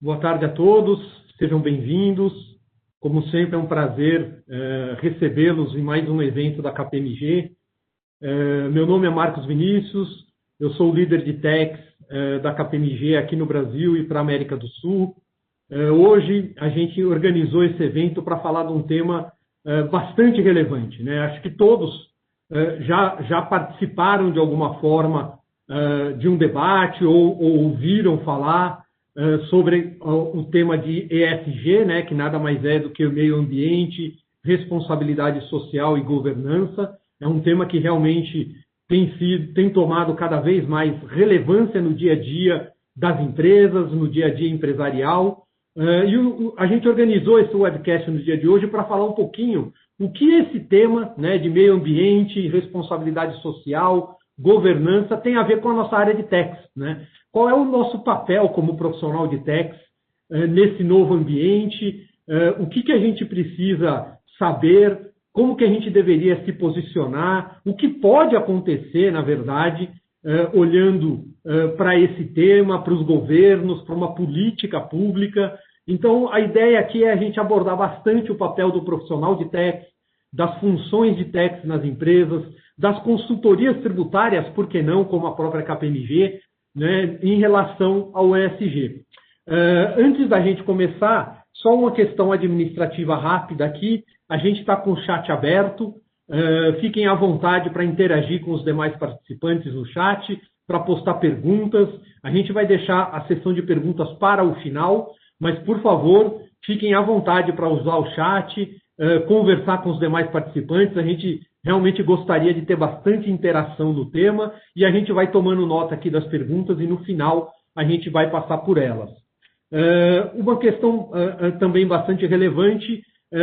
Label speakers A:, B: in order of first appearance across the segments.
A: Boa tarde a todos, sejam bem-vindos. Como sempre, é um prazer recebê-los em mais um evento da KPMG. Meu nome é Marcos Vinícius, eu sou o líder de techs da KPMG aqui no Brasil e para a América do Sul. Hoje, a gente organizou esse evento para falar de um tema bastante relevante, né? Acho que todos já participaram de alguma forma de um debate ou ouviram falar sobre o tema de ESG, né, que nada mais é do que o meio ambiente, responsabilidade social e governança. É um tema que realmente tem tomado cada vez mais relevância no dia a dia das empresas, no dia a dia empresarial. A gente organizou esse webcast no dia de hoje para falar um pouquinho o que esse tema, né, de meio ambiente, responsabilidade social, governança tem a ver com a nossa área de techs, né? Qual é o nosso papel como profissional de techs nesse novo ambiente? O que a gente precisa saber? Como que a gente deveria se posicionar? O que pode acontecer, na verdade, olhando para esse tema, para os governos, para uma política pública? Então, a ideia aqui é a gente abordar bastante o papel do profissional de techs, das funções de techs nas empresas, das consultorias tributárias, por que não, como a própria KPMG, né, em relação ao ESG. Antes da gente começar, só uma questão administrativa rápida aqui. A gente está com o chat aberto. Fiquem à vontade para interagir com os demais participantes no chat, para postar perguntas. A gente vai deixar a sessão de perguntas para o final, mas, por favor, fiquem à vontade para usar o chat, conversar com os demais participantes. A gente realmente gostaria de ter bastante interação no tema e a gente vai tomando nota aqui das perguntas e no final a gente vai passar por elas. Uma questão também bastante relevante,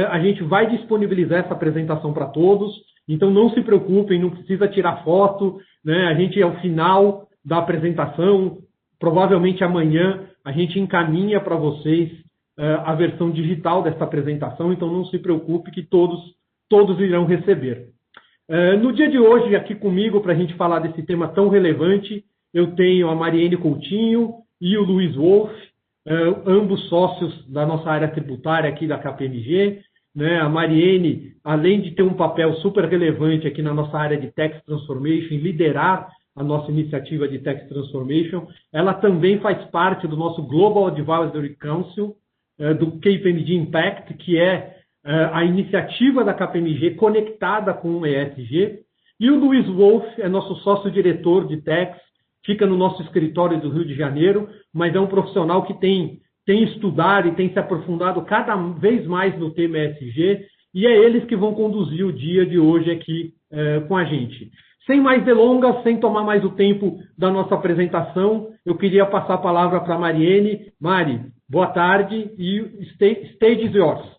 A: a gente vai disponibilizar essa apresentação para todos, então não se preocupem, não precisa tirar foto, né? A gente, ao final da apresentação, provavelmente amanhã, a gente encaminha para vocês a versão digital dessa apresentação, então não se preocupe que todos irão receber. No dia de hoje, aqui comigo, para a gente falar desse tema tão relevante, eu tenho a Mariene Coutinho e o Luiz Wolff, ambos sócios da nossa área tributária aqui da KPMG. Né? A Mariene, além de ter um papel super relevante aqui na nossa área de Tax Transformation, liderar a nossa iniciativa de Tax Transformation, ela também faz parte do nosso Global Advisory Council, do KPMG Impact, que é a iniciativa da KPMG conectada com o ESG. E o Luiz Wolff é nosso sócio-diretor de Tax, fica no nosso escritório do Rio de Janeiro, mas é um profissional que tem estudado e tem se aprofundado cada vez mais no tema ESG, e é eles que vão conduzir o dia de hoje aqui com a gente. Sem mais delongas, sem tomar mais o tempo da nossa apresentação, eu queria passar a palavra para a Mariene. Mari, boa tarde e stage is yours.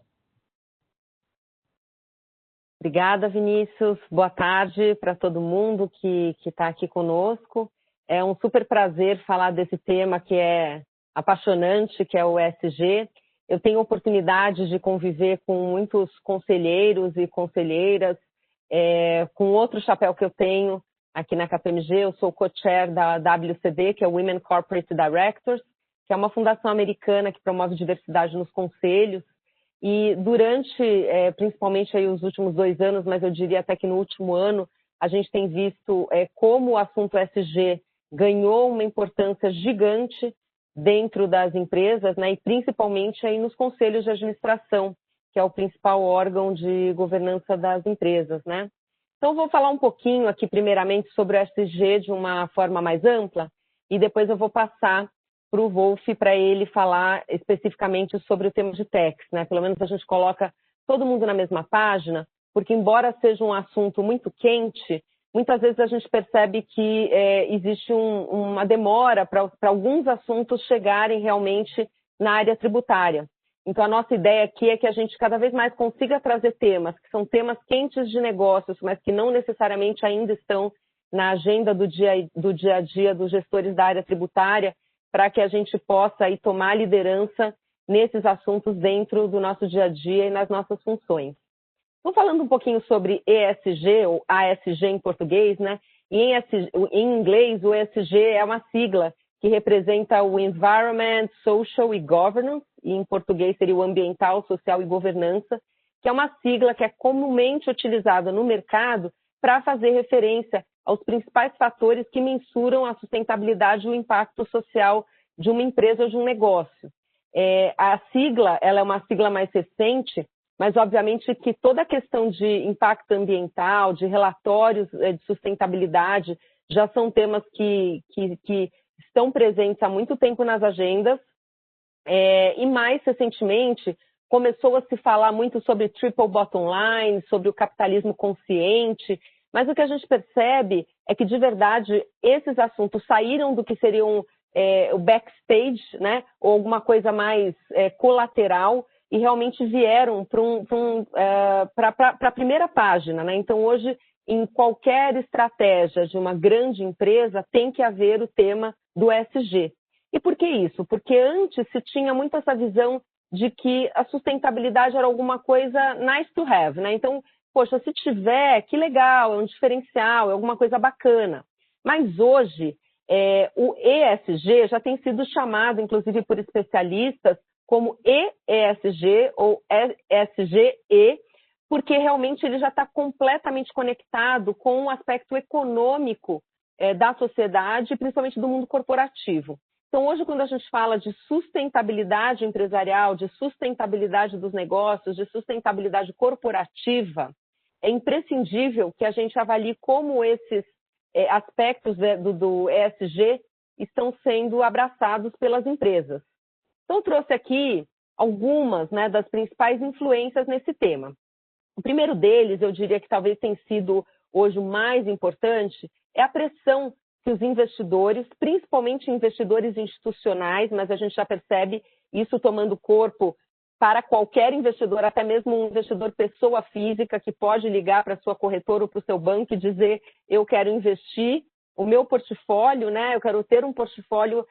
B: Obrigada, Vinícius. Boa tarde para todo mundo que está aqui conosco. É um super prazer falar desse tema que é apaixonante, que é o ESG. Eu tenho oportunidade de conviver com muitos conselheiros e conselheiras, com outro chapéu que eu tenho aqui na KPMG. Eu sou co-chair da WCD, que é Women Corporate Directors, que é uma fundação americana que promove diversidade nos conselhos. E durante, principalmente aí os últimos 2 anos, mas eu diria até que no último ano, a gente tem visto como o assunto ESG ganhou uma importância gigante dentro das empresas, né, e principalmente aí nos conselhos de administração, que é o principal órgão de governança das empresas, né? Então, vou falar um pouquinho aqui, primeiramente, sobre o ESG de uma forma mais ampla, e depois eu vou passar para o Wolff para ele falar especificamente sobre o tema de tax, né? Pelo menos a gente coloca todo mundo na mesma página, porque embora seja um assunto muito quente, muitas vezes a gente percebe que existe uma demora para alguns assuntos chegarem realmente na área tributária. Então, a nossa ideia aqui é que a gente cada vez mais consiga trazer temas que são temas quentes de negócios, mas que não necessariamente ainda estão na agenda do dia a dia dos gestores da área tributária, para que a gente possa aí tomar liderança nesses assuntos dentro do nosso dia a dia e nas nossas funções. Estou falando um pouquinho sobre ESG, ou ASG em português, né? E em inglês, o ESG é uma sigla que representa o Environment, Social e Governance, e em português seria o Ambiental, Social e Governança, que é uma sigla que é comumente utilizada no mercado para fazer referência aos principais fatores que mensuram a sustentabilidade e o impacto social de uma empresa ou de um negócio. A sigla, ela é uma sigla mais recente, mas obviamente que toda a questão de impacto ambiental, de relatórios de sustentabilidade, já são temas que estão presentes há muito tempo nas agendas, e mais recentemente começou a se falar muito sobre triple bottom line, sobre o capitalismo consciente, mas o que a gente percebe é que, de verdade, esses assuntos saíram do que seriam o backstage, né, ou alguma coisa mais colateral, e realmente vieram para a primeira página, né? Então, hoje, em qualquer estratégia de uma grande empresa, tem que haver o tema do ESG. E por que isso? Porque antes se tinha muito essa visão de que a sustentabilidade era alguma coisa nice to have, né? Então, poxa, se tiver, que legal, é um diferencial, é alguma coisa bacana. Mas hoje, o ESG já tem sido chamado, inclusive por especialistas, como ESG ou ESGE, porque realmente ele já está completamente conectado com o aspecto econômico da sociedade, principalmente do mundo corporativo. Então, hoje, quando a gente fala de sustentabilidade empresarial, de sustentabilidade dos negócios, de sustentabilidade corporativa, é imprescindível que a gente avalie como esses aspectos do ESG estão sendo abraçados pelas empresas. Então, eu trouxe aqui algumas, né, das principais influências nesse tema. O primeiro deles, eu diria que talvez tenha sido hoje o mais importante, é a pressão que os investidores, principalmente investidores institucionais, mas a gente já percebe isso tomando corpo para qualquer investidor, até mesmo um investidor pessoa física que pode ligar para a sua corretora ou para o seu banco e dizer: eu quero investir o meu portfólio, né? Eu quero ter um portfólio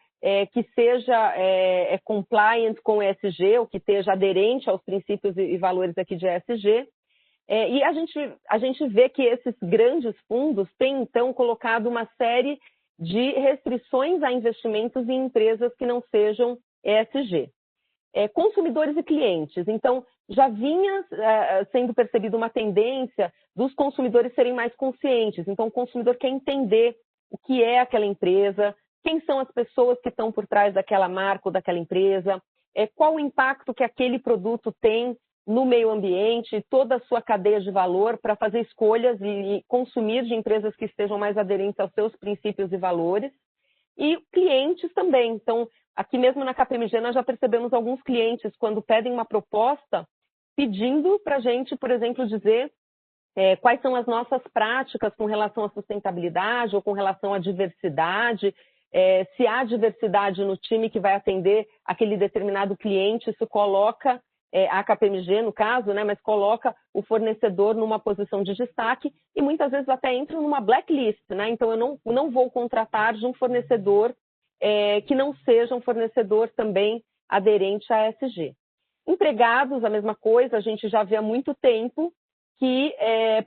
B: que seja compliant com o ESG, ou que esteja aderente aos princípios e valores aqui de ESG. E a gente vê que esses grandes fundos têm, então, colocado uma série de restrições a investimentos em empresas que não sejam ESG. Consumidores e clientes. Então, já vinha sendo percebida uma tendência dos consumidores serem mais conscientes. Então, o consumidor quer entender o que é aquela empresa, quem são as pessoas que estão por trás daquela marca ou daquela empresa, qual o impacto que aquele produto tem no meio ambiente, toda a sua cadeia de valor para fazer escolhas e consumir de empresas que estejam mais aderentes aos seus princípios e valores. E clientes também. Então, aqui mesmo na KPMG nós já percebemos alguns clientes quando pedem uma proposta pedindo para a gente, por exemplo, dizer quais são as nossas práticas com relação à sustentabilidade ou com relação à diversidade, se há diversidade no time que vai atender aquele determinado cliente, isso coloca a KPMG, no caso, né, mas coloca o fornecedor numa posição de destaque e muitas vezes até entra numa blacklist, né? Então, eu não vou contratar de um fornecedor que não seja um fornecedor também aderente à ESG. Empregados, a mesma coisa, a gente já vê há muito tempo que,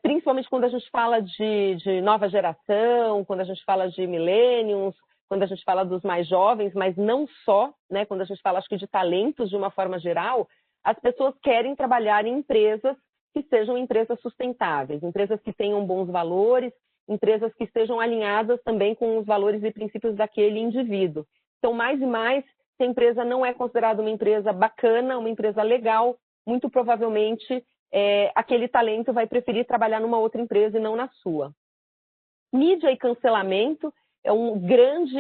B: principalmente quando a gente fala de nova geração, quando a gente fala de millennials, quando a gente fala dos mais jovens, mas não só, né? Quando a gente fala, acho que de talentos de uma forma geral, as pessoas querem trabalhar em empresas que sejam empresas sustentáveis, empresas que tenham bons valores, empresas que estejam alinhadas também com os valores e princípios daquele indivíduo. Então, mais e mais, se a empresa não é considerada uma empresa bacana, uma empresa legal, muito provavelmente aquele talento vai preferir trabalhar numa outra empresa e não na sua. Mídia e cancelamento é um grande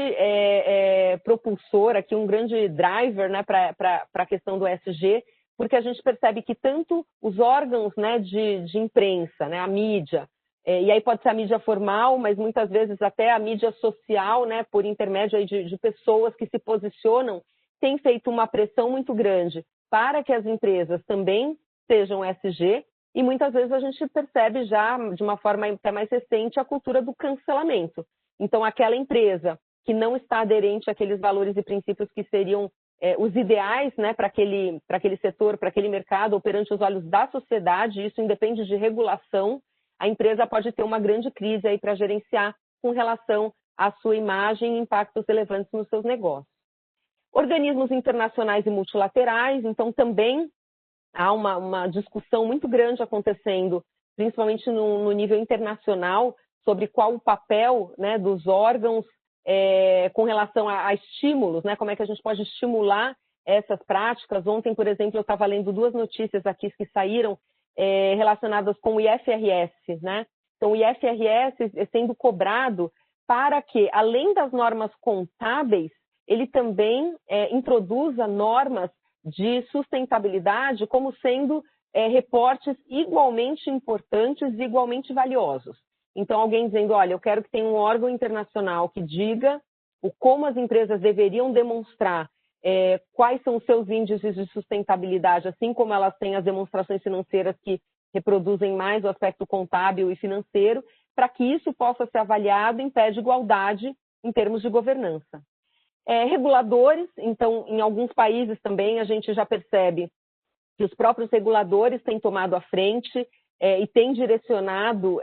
B: propulsor, aqui, um grande driver, né, para a questão do ESG, porque a gente percebe que tanto os órgãos, né, de imprensa, né, a mídia, e aí pode ser a mídia formal, mas muitas vezes até a mídia social, né, por intermédio aí de pessoas que se posicionam, tem feito uma pressão muito grande para que as empresas também sejam ESG, e muitas vezes a gente percebe já, de uma forma até mais recente, a cultura do cancelamento. Então, aquela empresa que não está aderente àqueles valores e princípios que seriam os ideais, né, para aquele setor, para aquele mercado, ou perante os olhos da sociedade, isso independe de regulação, a empresa pode ter uma grande crise aí para gerenciar com relação a sua imagem e impactos relevantes nos seus negócios. Organismos internacionais e multilaterais, então também há uma discussão muito grande acontecendo, principalmente no nível internacional, sobre qual o papel, né, dos órgãos com relação a estímulos, né, como é que a gente pode estimular essas práticas. Ontem, por exemplo, eu estava lendo 2 notícias aqui que saíram relacionadas com o IFRS, né? Então, o IFRS é sendo cobrado para que, além das normas contábeis, ele também introduza normas de sustentabilidade como sendo reportes igualmente importantes e igualmente valiosos. Então, alguém dizendo, olha, eu quero que tenha um órgão internacional que diga como as empresas deveriam demonstrar quais são os seus índices de sustentabilidade, assim como elas têm as demonstrações financeiras que reproduzem mais o aspecto contábil e financeiro, para que isso possa ser avaliado em pé de igualdade em termos de governança. Reguladores, então, em alguns países também a gente já percebe que os próprios reguladores têm tomado a frente e têm direcionado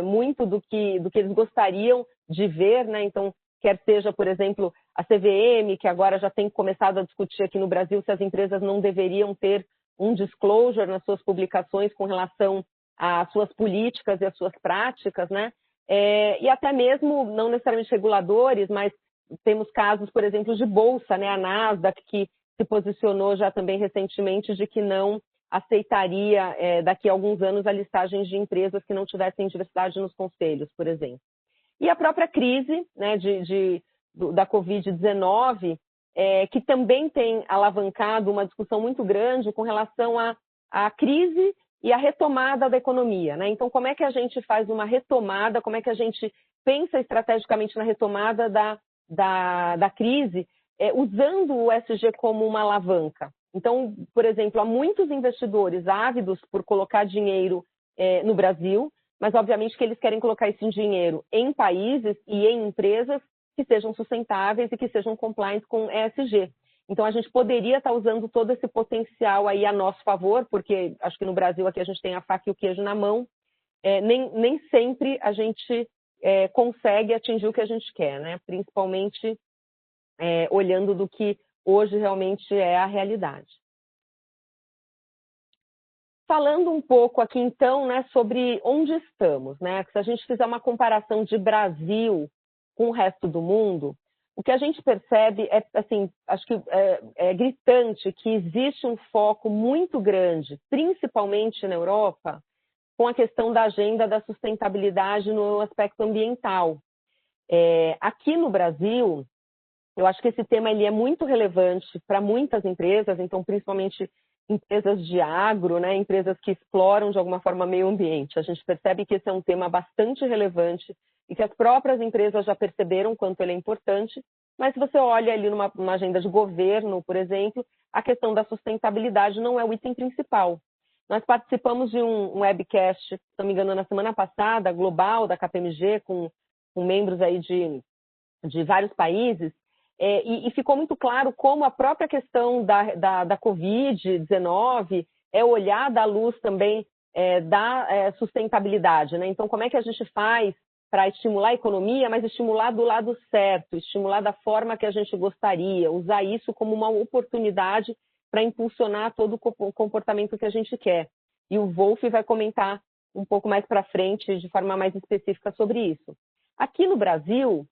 B: muito do que eles gostariam de ver, né? Então, quer seja, por exemplo, a CVM, que agora já tem começado a discutir aqui no Brasil se as empresas não deveriam ter um disclosure nas suas publicações com relação às suas políticas e às suas práticas, né? E até mesmo, não necessariamente reguladores, mas temos casos, por exemplo, de bolsa, né? A Nasdaq, que se posicionou já também recentemente de que não aceitaria, daqui a alguns anos, a listagem de empresas que não tivessem diversidade nos conselhos, por exemplo. E a própria crise, né, da Covid-19, que também tem alavancado uma discussão muito grande com relação à crise e à retomada da economia, né? Então, como é que a gente faz uma retomada, como é que a gente pensa estrategicamente na retomada da crise, usando o ESG como uma alavanca? Então, por exemplo, há muitos investidores ávidos por colocar dinheiro no Brasil, mas obviamente que eles querem colocar esse dinheiro em países e em empresas que sejam sustentáveis e que sejam compliant com ESG. Então, a gente poderia estar usando todo esse potencial aí a nosso favor, porque acho que no Brasil aqui a gente tem a faca e o queijo na mão, nem sempre a gente consegue atingir o que a gente quer, né? Principalmente olhando do que hoje realmente é a realidade. Falando um pouco aqui, então, né, sobre onde estamos, né? Se a gente fizer uma comparação de Brasil com o resto do mundo, o que a gente percebe assim, acho que é gritante que existe um foco muito grande, principalmente na Europa, com a questão da agenda da sustentabilidade no aspecto ambiental. Aqui no Brasil, eu acho que esse tema ele é muito relevante para muitas empresas, então, principalmente empresas de agro, né, empresas que exploram de alguma forma meio ambiente. A gente percebe que esse é um tema bastante relevante e que as próprias empresas já perceberam quanto ele é importante, mas se você olha ali numa agenda de governo, por exemplo, a questão da sustentabilidade não é o item principal. Nós participamos de um webcast, se não me engano, na semana passada, global, da KPMG, com membros aí de vários países, e ficou muito claro como a própria questão da Covid-19 é olhada à luz também da sustentabilidade, né? Então, como é que a gente faz para estimular a economia, mas estimular do lado certo, estimular da forma que a gente gostaria, usar isso como uma oportunidade para impulsionar todo o comportamento que a gente quer. E o Wolf vai comentar um pouco mais para frente, de forma mais específica, sobre isso. Aqui no Brasil,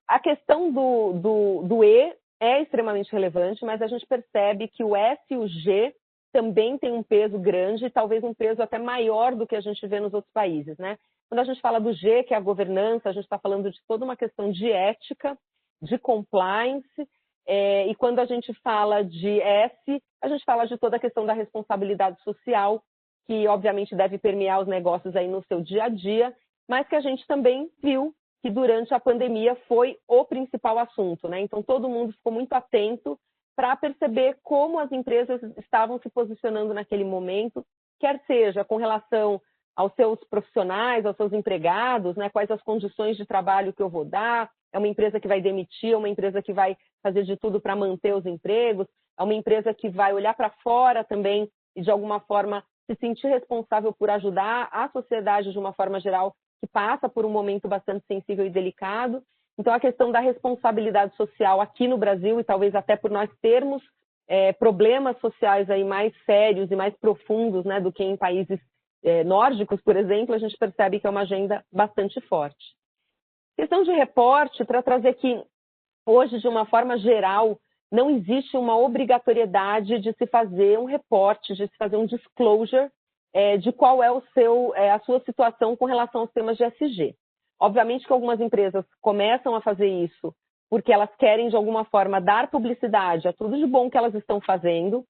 B: a questão do E é extremamente relevante, mas a gente percebe que o S e o G também tem um peso grande, talvez um peso até maior do que a gente vê nos outros países, né? Quando a gente fala do G, que é a governança, a gente está falando de toda uma questão de ética, de compliance, e quando a gente fala de S, a gente fala de toda a questão da responsabilidade social, que obviamente deve permear os negócios aí no seu dia a dia, mas que a gente também viu que durante a pandemia foi o principal assunto, né? Então, todo mundo ficou muito atento para perceber como as empresas estavam se posicionando naquele momento, quer seja com relação aos seus profissionais, aos seus empregados, né? Quais as condições de trabalho que eu vou dar, é uma empresa que vai demitir, é uma empresa que vai fazer de tudo para manter os empregos, é uma empresa que vai olhar para fora também e, de alguma forma, se sentir responsável por ajudar a sociedade de uma forma geral que passa por um momento bastante sensível e delicado. Então, a questão da responsabilidade social aqui no Brasil, e talvez até por nós termos problemas sociais aí mais sérios e mais profundos, né, do que em países nórdicos, por exemplo, a gente percebe que é uma agenda bastante forte. Questão de reporte, para trazer que hoje, de uma forma geral, não existe uma obrigatoriedade de se fazer um reporte, de se fazer um disclosure de qual é a sua situação com relação aos temas de ESG. Obviamente que algumas empresas começam a fazer isso porque elas querem, de alguma forma, dar publicidade a tudo de bom que elas estão fazendo.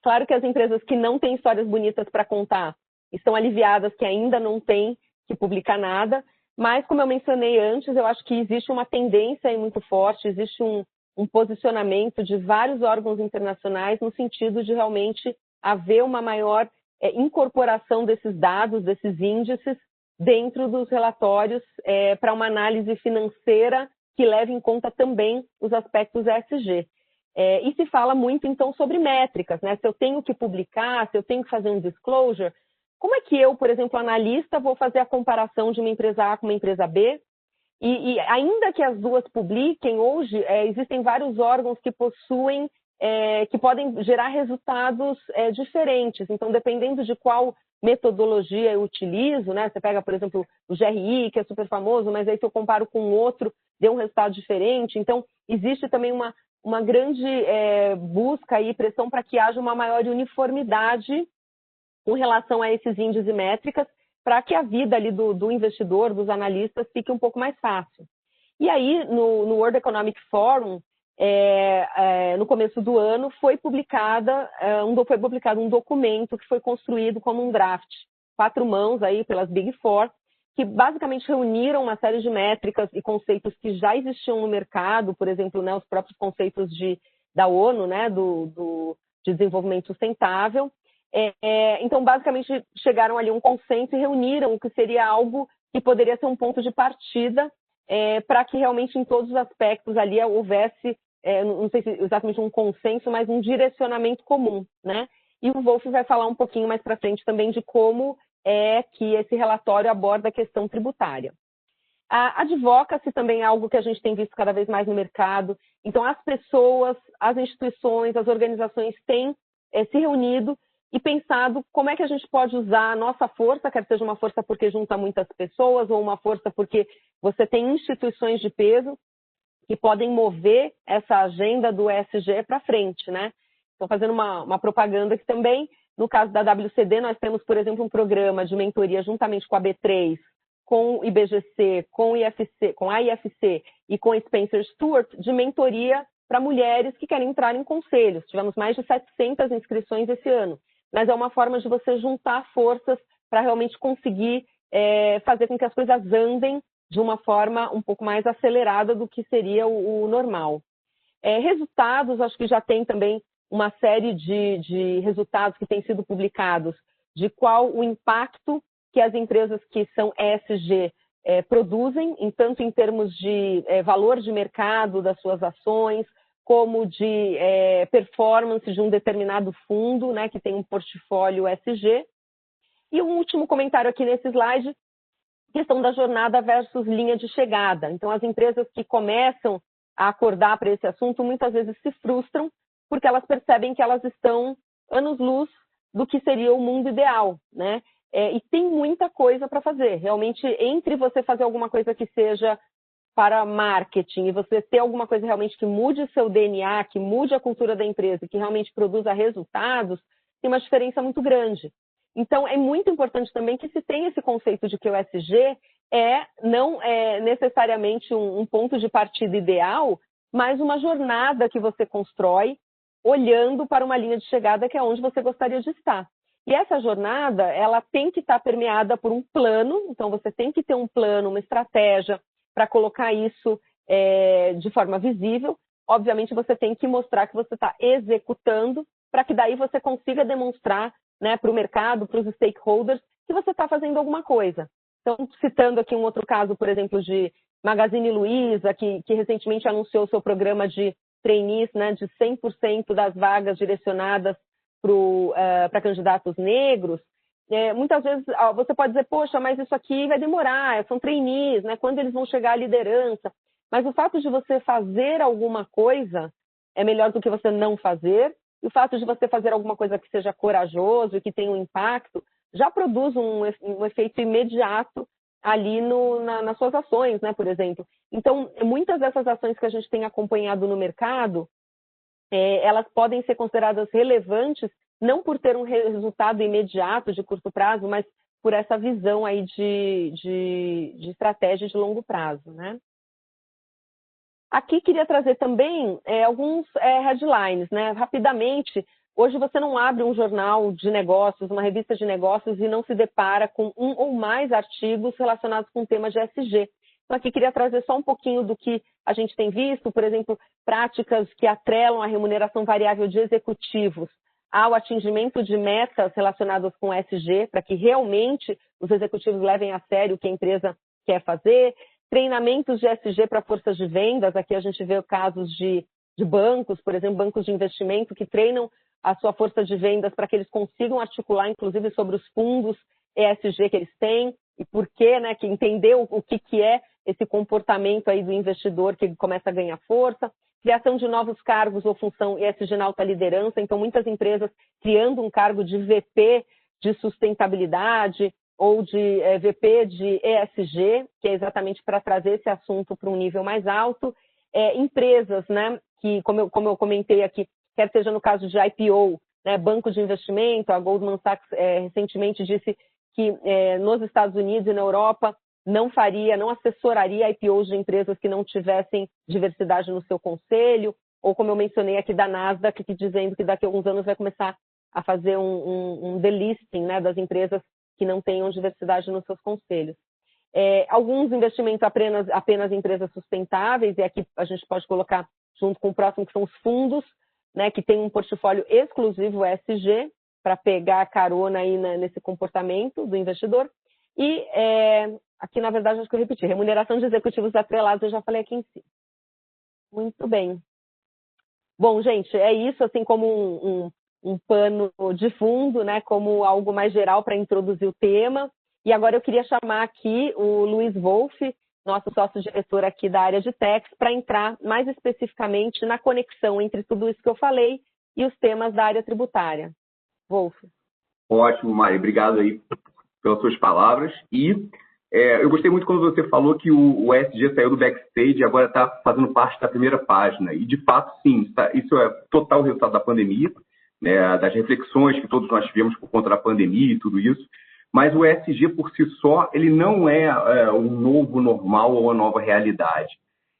B: Claro que as empresas que não têm histórias bonitas para contar estão aliviadas que ainda não têm que publicar nada, mas, como eu mencionei antes, eu acho que existe uma tendência aí muito forte, existe um posicionamento de vários órgãos internacionais no sentido de realmente haver uma maior incorporação desses dados, desses índices, dentro dos relatórios para uma análise financeira que leve em conta também os aspectos ESG. E se fala muito, então, sobre métricas, né? Se eu tenho que publicar, se eu tenho que fazer um disclosure, como é que eu, por exemplo, analista, vou fazer a comparação de uma empresa A com uma empresa B? E ainda que as duas publiquem, hoje existem vários órgãos que possuem, que podem gerar resultados diferentes. Então, dependendo de qual metodologia eu utilizo, né? Você pega, por exemplo, o GRI, que é super famoso, mas aí se eu comparo com outro, deu um resultado diferente. Então, existe também uma grande busca e pressão para que haja uma maior uniformidade com relação a esses índices e métricas, para que a vida ali do investidor, dos analistas, fique um pouco mais fácil. E aí, no World Economic Forum, no começo do ano, foi publicado um documento que foi construído como um draft, 4 mãos aí pelas Big Four, que basicamente reuniram uma série de métricas e conceitos que já existiam no mercado, por exemplo, né, os próprios conceitos da ONU, né, de desenvolvimento sustentável. Então, basicamente, chegaram ali a um consenso e reuniram o que seria algo que poderia ser um ponto de partida para que realmente em todos os aspectos ali houvesse, não sei se exatamente um consenso, mas um direcionamento comum, né? E o Wolf vai falar um pouquinho mais para frente também de como é que esse relatório aborda a questão tributária. A advocacy também é algo que a gente tem visto cada vez mais no mercado. Então, as pessoas, as instituições, as organizações têm se reunido e pensado como é que a gente pode usar a nossa força, quer seja uma força porque junta muitas pessoas ou uma força porque você tem instituições de peso que podem mover essa agenda do ESG para frente, né? Estou fazendo uma propaganda que também, no caso da WCD, nós temos, por exemplo, um programa de mentoria juntamente com a B3, com o IBGC, com a IFC e com a Spencer Stuart, de mentoria para mulheres que querem entrar em conselhos. Tivemos mais de 700 inscrições esse ano. Mas é uma forma de você juntar forças para realmente conseguir fazer com que as coisas andem de uma forma um pouco mais acelerada do que seria o normal. Resultados, acho que já tem também uma série de resultados que têm sido publicados de qual o impacto que as empresas que são ESG produzem, tanto em termos de valor de mercado das suas ações, como de performance de um determinado fundo, né, que tem um portfólio ESG. E um último comentário aqui nesse slide, questão da jornada versus linha de chegada. Então, as empresas que começam a acordar para esse assunto, muitas vezes se frustram, porque elas percebem que elas estão anos-luz do que seria o mundo ideal, né? E tem muita coisa para fazer. Realmente, entre você fazer alguma coisa que seja para marketing e você ter alguma coisa realmente que mude o seu DNA, que mude a cultura da empresa, que realmente produza resultados, tem uma diferença muito grande. Então, é muito importante também que se tenha esse conceito de que o ESG não é necessariamente um ponto de partida ideal, mas uma jornada que você constrói olhando para uma linha de chegada que é onde você gostaria de estar. E essa jornada, ela tem que estar permeada por um plano, então você tem que ter um plano, uma estratégia, para colocar isso de forma visível. Obviamente, você tem que mostrar que você está executando, para que daí você consiga demonstrar, né, para o mercado, para os stakeholders, que você está fazendo alguma coisa. Então, citando aqui um outro caso, por exemplo, de Magazine Luiza, que recentemente anunciou seu programa de trainees, né, de 100% das vagas direcionadas para candidatos negros. muitas vezes você pode dizer, poxa, mas isso aqui vai demorar, são trainees, né? Quando eles vão chegar à liderança? Mas o fato de você fazer alguma coisa é melhor do que você não fazer, e o fato de você fazer alguma coisa que seja corajoso e que tenha um impacto já produz um efeito imediato ali nas suas ações, né, por exemplo. Então, muitas dessas ações que a gente tem acompanhado no mercado, elas podem ser consideradas relevantes, não por ter um resultado imediato de curto prazo, mas por essa visão aí de estratégia de longo prazo, né? Aqui queria trazer também alguns headlines, né? Rapidamente, hoje você não abre um jornal de negócios, uma revista de negócios e não se depara com um ou mais artigos relacionados com o tema de ESG. Então, aqui queria trazer só um pouquinho do que a gente tem visto, por exemplo, práticas que atrelam a remuneração variável de executivos ao atingimento de metas relacionadas com ESG, para que realmente os executivos levem a sério o que a empresa quer fazer. Treinamentos de ESG para forças de vendas, aqui a gente vê casos de bancos, por exemplo, bancos de investimento que treinam a sua força de vendas para que eles consigam articular, inclusive, sobre os fundos ESG que eles têm e por quê, né, que entender o que é esse comportamento aí do investidor que começa a ganhar força. Criação de novos cargos ou função ESG na alta liderança, então muitas empresas criando um cargo de VP de sustentabilidade ou de VP de ESG, que é exatamente para trazer esse assunto para um nível mais alto. Empresas, né, que, como eu comentei aqui, quer seja no caso de IPO, né, banco de investimento, a Goldman Sachs recentemente disse que nos Estados Unidos e na Europa não assessoraria IPOs de empresas que não tivessem diversidade no seu conselho, ou como eu mencionei aqui da Nasdaq, dizendo que daqui a alguns anos vai começar a fazer um delisting, né, das empresas que não tenham diversidade nos seus conselhos. Alguns investimentos apenas em empresas sustentáveis, e aqui a gente pode colocar junto com o próximo, que são os fundos, né, que tem um portfólio exclusivo ESG, para pegar a carona aí nesse comportamento do investidor. E aqui, na verdade, acho que eu repeti, remuneração de executivos atrelados, eu já falei aqui em cima. Muito bem. Bom, gente, é isso, assim como um pano de fundo, né, como algo mais geral para introduzir o tema. E agora eu queria chamar aqui o Luiz Wolff, nosso sócio-diretor aqui da área de Techs, para entrar mais especificamente na conexão entre tudo isso que eu falei e os temas da área tributária. Wolff.
C: Ótimo, Mari. Obrigado aí pelas suas palavras. E eu gostei muito quando você falou que o ESG saiu do backstage e agora está fazendo parte da primeira página. E, de fato, sim, isso é total resultado da pandemia, né, das reflexões que todos nós tivemos por conta da pandemia e tudo isso. Mas o ESG, por si só, ele não é um novo normal ou uma nova realidade.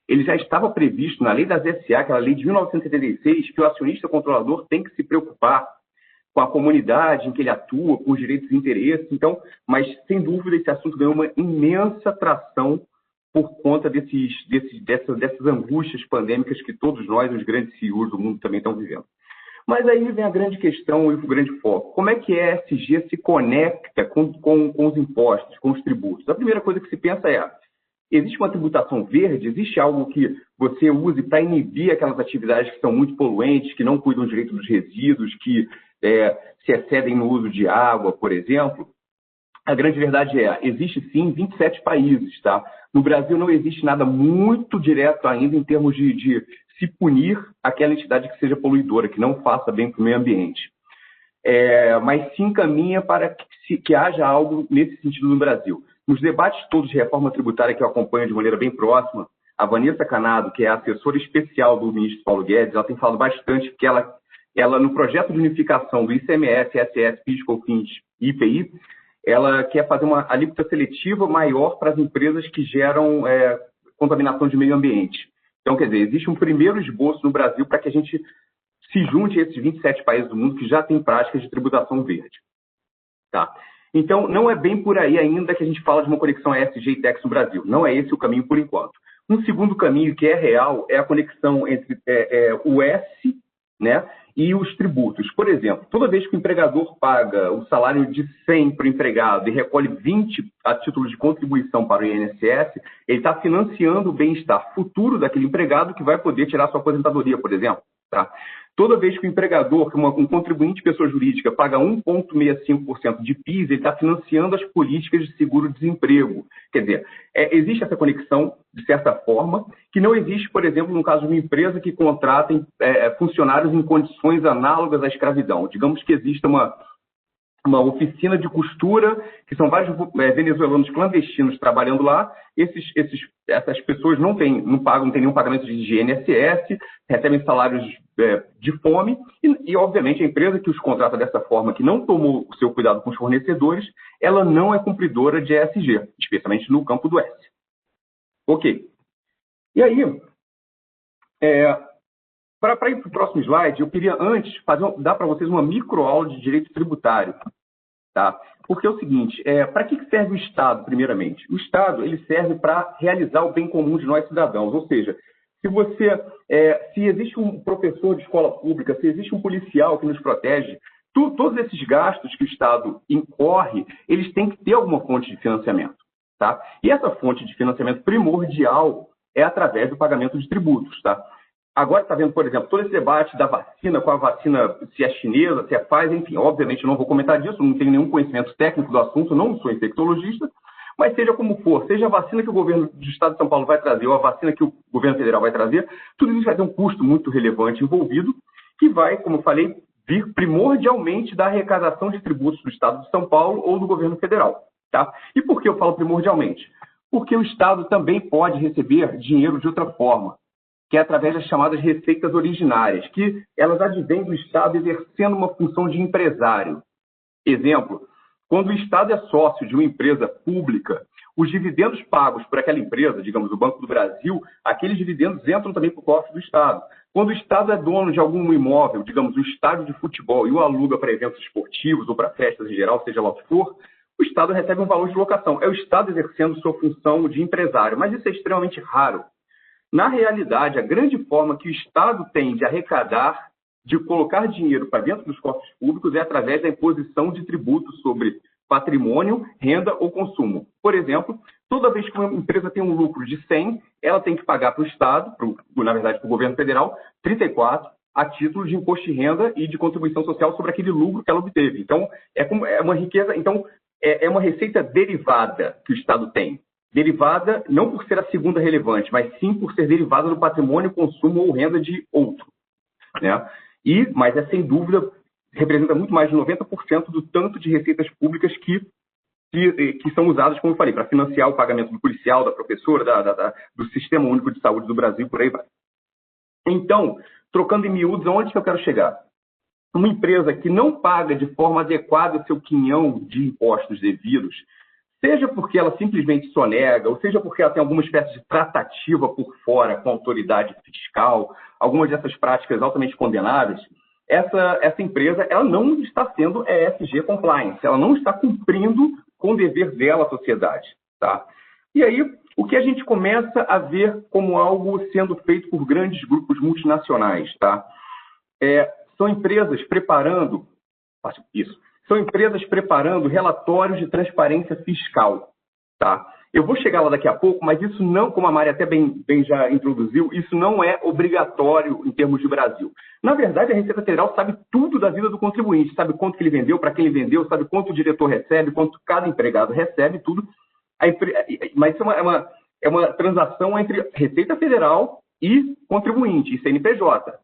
C: Ele já estava previsto na lei das SA, aquela lei de 1976, que o acionista controlador tem que se preocupar com a comunidade em que ele atua, com os direitos e interesses. Então, mas, sem dúvida, esse assunto ganhou uma imensa tração por conta dessas angústias pandêmicas que todos nós, os grandes CEOs do mundo, também estão vivendo. Mas aí vem a grande questão e o grande foco. Como é que a ESG se conecta com os impostos, com os tributos? A primeira coisa que se pensa existe uma tributação verde? Existe algo que você use para inibir aquelas atividades que são muito poluentes, que não cuidam direito dos resíduos, que se excedem no uso de água, por exemplo? A grande verdade existe sim 27 países, tá? No Brasil não existe nada muito direto ainda em termos de se punir aquela entidade que seja poluidora, que não faça bem para o meio ambiente. Mas sim caminha para que haja algo nesse sentido no Brasil. Nos debates todos de reforma tributária que eu acompanho de maneira bem próxima, a Vanessa Canado, que é a assessora especial do ministro Paulo Guedes, ela tem falado bastante que ela no projeto de unificação do ICMS, ISS, PIS, COFINS e IPI, ela quer fazer uma alíquota seletiva maior para as empresas que geram contaminação de meio ambiente. Então, quer dizer, existe um primeiro esboço no Brasil para que a gente se junte a esses 27 países do mundo que já têm práticas de tributação verde. Tá? Então, não é bem por aí ainda que a gente fala de uma conexão ESG e Techs no Brasil. Não é esse o caminho por enquanto. Um segundo caminho que é real é a conexão entre o S, né, e os tributos. Por exemplo, toda vez que o empregador paga o salário de 100 para o empregado e recolhe 20 a título de contribuição para o INSS, ele está financiando o bem-estar futuro daquele empregado que vai poder tirar sua aposentadoria, por exemplo. tá? Toda vez que o empregador, que um contribuinte pessoa jurídica, paga 1,65% de PIS, ele está financiando as políticas de seguro-desemprego. Quer dizer, existe essa conexão, de certa forma, que não existe, por exemplo, no caso de uma empresa que contrata funcionários em condições análogas à escravidão. Digamos que exista uma oficina de costura, que são vários venezuelanos clandestinos trabalhando lá. Essas pessoas não têm nenhum pagamento de INSS, recebem salários de fome, e, obviamente, a empresa que os contrata dessa forma, que não tomou o seu cuidado com os fornecedores, ela não é cumpridora de ESG, especialmente no campo do S. Ok. E aí, para ir para o próximo slide, eu queria antes dar para vocês uma microaula de direito tributário. Tá? Porque é o seguinte, para que serve o Estado, primeiramente? O Estado ele serve para realizar o bem comum de nós cidadãos, ou seja, se existe um professor de escola pública, se existe um policial que nos protege, todos esses gastos que o Estado incorre, eles têm que ter alguma fonte de financiamento. Tá? E essa fonte de financiamento primordial é através do pagamento de tributos. Tá? Agora está vendo, por exemplo, todo esse debate da vacina, com a vacina, se é chinesa, se é Pfizer, enfim, obviamente eu não vou comentar disso, não tenho nenhum conhecimento técnico do assunto, não sou infectologista, mas seja como for, seja a vacina que o governo do Estado de São Paulo vai trazer ou a vacina que o governo federal vai trazer, tudo isso vai ter um custo muito relevante envolvido, que vai, como eu falei, vir primordialmente da arrecadação de tributos do Estado de São Paulo ou do governo federal. Tá? E por que eu falo primordialmente? Porque o Estado também pode receber dinheiro de outra forma, que é através das chamadas receitas originárias, que elas advêm do Estado exercendo uma função de empresário. Exemplo, quando o Estado é sócio de uma empresa pública, os dividendos pagos por aquela empresa, digamos, o Banco do Brasil, aqueles dividendos entram também para o cofre do Estado. Quando o Estado é dono de algum imóvel, digamos, um estádio de futebol, e o aluga para eventos esportivos ou para festas em geral, seja lá o que for, o Estado recebe um valor de locação. É o Estado exercendo sua função de empresário, mas isso é extremamente raro. Na realidade, a grande forma que o Estado tem de arrecadar, de colocar dinheiro para dentro dos cofres públicos é através da imposição de tributos sobre patrimônio, renda ou consumo. Por exemplo, toda vez que uma empresa tem um lucro de 100, ela tem que pagar para o Estado, na verdade para o governo federal, 34 a título de imposto de renda e de contribuição social sobre aquele lucro que ela obteve. Então, é uma riqueza, então é uma receita derivada que o Estado tem. Derivada não por ser a segunda relevante, mas sim por ser derivada do patrimônio, consumo ou renda de outro. Né? Mas sem dúvida, representa muito mais de 90% do tanto de receitas públicas que são usadas, como eu falei, para financiar o pagamento do policial, da professora, do Sistema Único de Saúde do Brasil, por aí vai. Então, trocando em miúdos, aonde que eu quero chegar? Uma empresa que não paga de forma adequada o seu quinhão de impostos devidos, seja porque ela simplesmente sonega, ou seja porque ela tem alguma espécie de tratativa por fora com a autoridade fiscal, algumas dessas práticas altamente condenáveis, essa empresa ela não está sendo ESG compliance, ela não está cumprindo com o dever dela à sociedade. Tá? E aí, o que a gente começa a ver como algo sendo feito por grandes grupos multinacionais, tá? São empresas preparando relatórios de transparência fiscal. Tá? Eu vou chegar lá daqui a pouco, mas isso não, como a Mari até bem já introduziu, isso não é obrigatório em termos de Brasil. Na verdade, a Receita Federal sabe tudo da vida do contribuinte, sabe quanto que ele vendeu, para quem ele vendeu, sabe quanto o diretor recebe, quanto cada empregado recebe, tudo. Mas isso é uma transação entre Receita Federal e contribuinte, e CNPJ.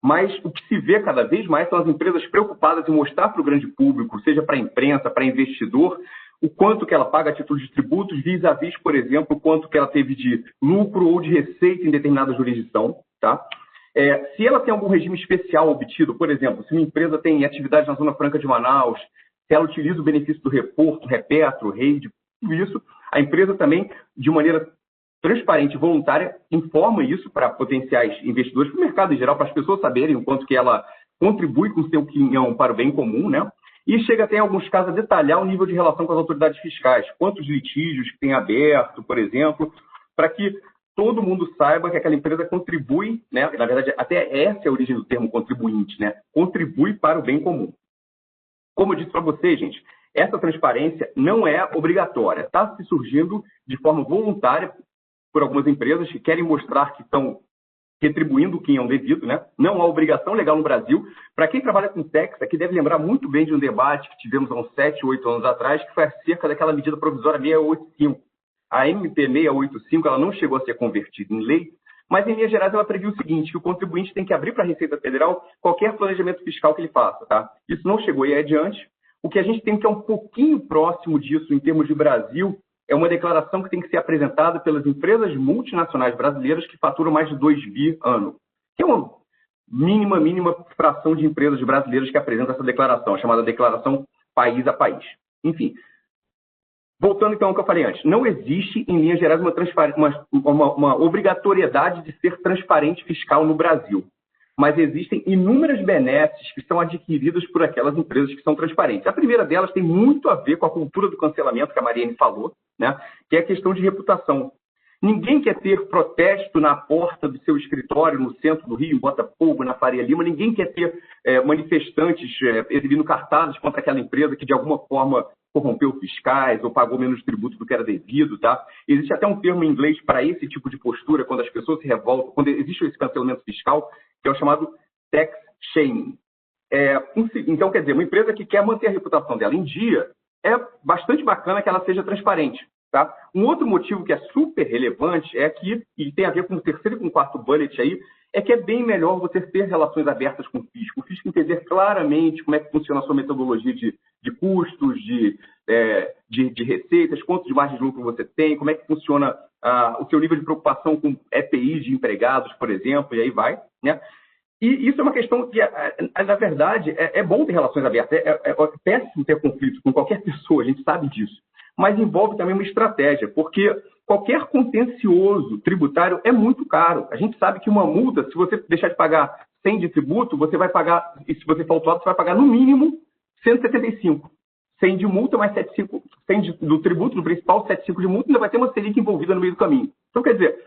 C: Mas o que se vê cada vez mais são as empresas preocupadas em mostrar para o grande público, seja para a imprensa, para investidor, o quanto que ela paga a título de tributos, vis-à-vis, por exemplo, o quanto que ela teve de lucro ou de receita em determinada jurisdição. Tá? Se ela tem algum regime especial obtido, por exemplo, se uma empresa tem atividade na Zona Franca de Manaus, se ela utiliza o benefício do Reporto, Repetro, Rede, tudo isso, a empresa também, de maneira transparente e voluntária, informa isso para potenciais investidores, para o mercado em geral, para as pessoas saberem o quanto que ela contribui com o seu quinhão para o bem comum, né? E chega até, em alguns casos, a detalhar o nível de relação com as autoridades fiscais, quantos litígios que tem aberto, por exemplo, para que todo mundo saiba que aquela empresa contribui, né? Na verdade, até essa é a origem do termo contribuinte, né? Contribui para o bem comum. Como eu disse para vocês, gente, essa transparência não é obrigatória, está se surgindo de forma voluntária por algumas empresas que querem mostrar que estão retribuindo quem é um devido, né? Não há obrigação legal no Brasil. Para quem trabalha com tax, aqui deve lembrar muito bem de um debate que tivemos há uns 7, 8 anos atrás, que foi acerca daquela medida provisória 685. A MP 685, ela não chegou a ser convertida em lei, mas em linhas gerais ela previu o seguinte, que o contribuinte tem que abrir para a Receita Federal qualquer planejamento fiscal que ele faça, tá? Isso não chegou aí adiante. O que a gente tem que é um pouquinho próximo disso em termos de Brasil, é uma declaração que tem que ser apresentada pelas empresas multinacionais brasileiras que faturam mais de 2 bi ano. Que é uma mínima fração de empresas brasileiras que apresentam essa declaração, a chamada declaração país a país. Enfim, voltando então ao que eu falei antes, não existe, em linhas gerais, uma obrigatoriedade de ser transparente fiscal no Brasil. Mas existem inúmeras benesses que são adquiridas por aquelas empresas que são transparentes. A primeira delas tem muito a ver com a cultura do cancelamento, que a Mariane falou, né? Que é a questão de reputação. Ninguém quer ter protesto na porta do seu escritório, no centro do Rio, em Botafogo, na Faria Lima. Ninguém quer ter manifestantes exibindo cartazes contra aquela empresa que, de alguma forma, corrompeu fiscais ou pagou menos tributo do que era devido, tá? Existe até um termo em inglês para esse tipo de postura, quando as pessoas se revoltam, quando existe esse cancelamento fiscal, que é o chamado tax shaming. Então, quer dizer, uma empresa que quer manter a reputação dela em dia, é bastante bacana que ela seja transparente. Tá? Um outro motivo que é super relevante é que, e tem a ver com o terceiro e com o quarto bullet aí, é que é bem melhor você ter relações abertas com o fisco entender claramente como é que funciona a sua metodologia de custos, de receitas, quanto de margem de lucro você tem, como é que funciona o seu nível de preocupação com EPI de empregados, por exemplo, e aí vai, né? E isso é uma questão que, na verdade, é bom ter relações abertas, é péssimo ter conflitos com qualquer pessoa, a gente sabe disso. Mas envolve também uma estratégia, porque qualquer contencioso tributário é muito caro. A gente sabe que uma multa, se você deixar de pagar 100 de tributo, você vai pagar, e se você for autuado, você vai pagar no mínimo 175. 100 de multa, mais 75, 100 do tributo, do principal, 75 de multa, ainda vai ter uma Selic envolvida no meio do caminho. Então, quer dizer,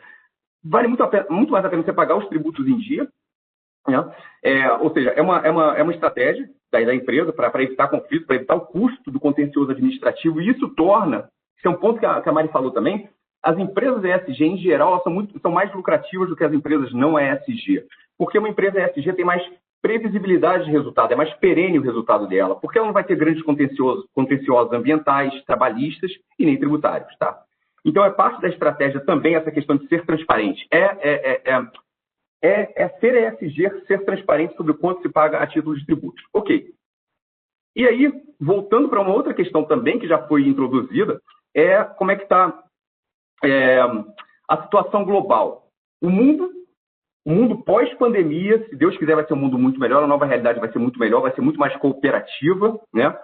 C: vale muito mais a pena você pagar os tributos em dia, né? Ou seja, é uma estratégia da empresa para evitar conflito, para evitar o custo do contencioso administrativo, e isso torna, esse é um ponto que a Mari falou também, as empresas ESG, em geral, elas são mais lucrativas do que as empresas não ESG, porque uma empresa ESG tem mais previsibilidade de resultado, é mais perene o resultado dela, porque ela não vai ter grandes contenciosos ambientais, trabalhistas e nem tributários, tá? Então, é parte da estratégia também essa questão de ser transparente. Ser ESG, ser transparente sobre o quanto se paga a título de tributos. Ok. E aí, voltando para uma outra questão também que já foi introduzida, é como é que está a situação global. O mundo pós-pandemia, se Deus quiser, vai ser um mundo muito melhor, a nova realidade vai ser muito melhor, vai ser muito mais cooperativa, né?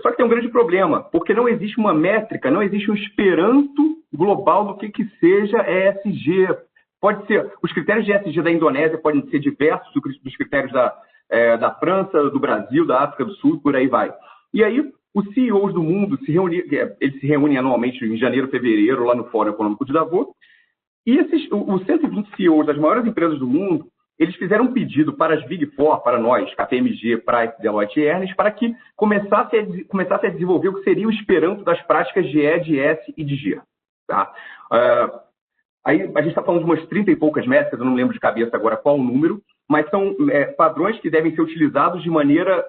C: Só que tem um grande problema, porque não existe uma métrica, não existe um esperanto global do que seja ESG. Pode ser, os critérios de ESG da Indonésia podem ser diversos dos critérios da França, do Brasil, da África do Sul, por aí vai. E aí, os CEOs do mundo eles se reúnem anualmente em janeiro, fevereiro, lá no Fórum Econômico de Davos, e os 120 CEOs das maiores empresas do mundo, eles fizeram um pedido para as Big Four, para nós, KPMG, Price, Deloitte e Ernst, para que começasse a desenvolver o que seria o esperanto das práticas de E, de S e de G. Tá? Aí a gente está falando de umas 30 e poucas métricas, eu não lembro de cabeça agora qual o número, mas são padrões que devem ser utilizados de maneira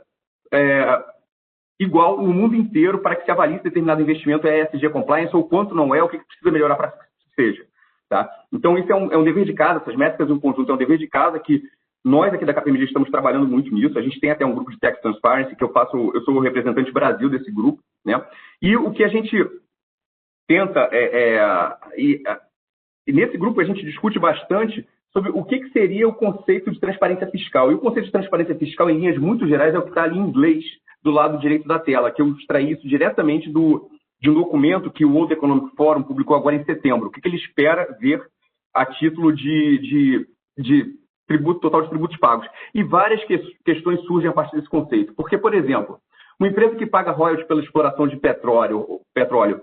C: igual no mundo inteiro para que se avalie se determinado investimento é ESG compliance ou quanto não é, o que precisa melhorar para que seja. Tá? Então, isso é um dever de casa, essas métricas em conjunto é um dever de casa que nós aqui da KPMG estamos trabalhando muito nisso. A gente tem até um grupo de Tax Transparency, que eu sou o representante Brasil desse grupo, né? E o que a gente tenta e nesse grupo a gente discute bastante sobre o que seria o conceito de transparência fiscal. E o conceito de transparência fiscal, em linhas muito gerais, é o que está ali em inglês, do lado direito da tela, que eu extraí isso diretamente de um documento que o World Economic Forum publicou agora em setembro. O que ele espera ver a título de tributo total de tributos pagos. E várias questões surgem a partir desse conceito. Porque, por exemplo, uma empresa que paga royalty pela exploração de petróleo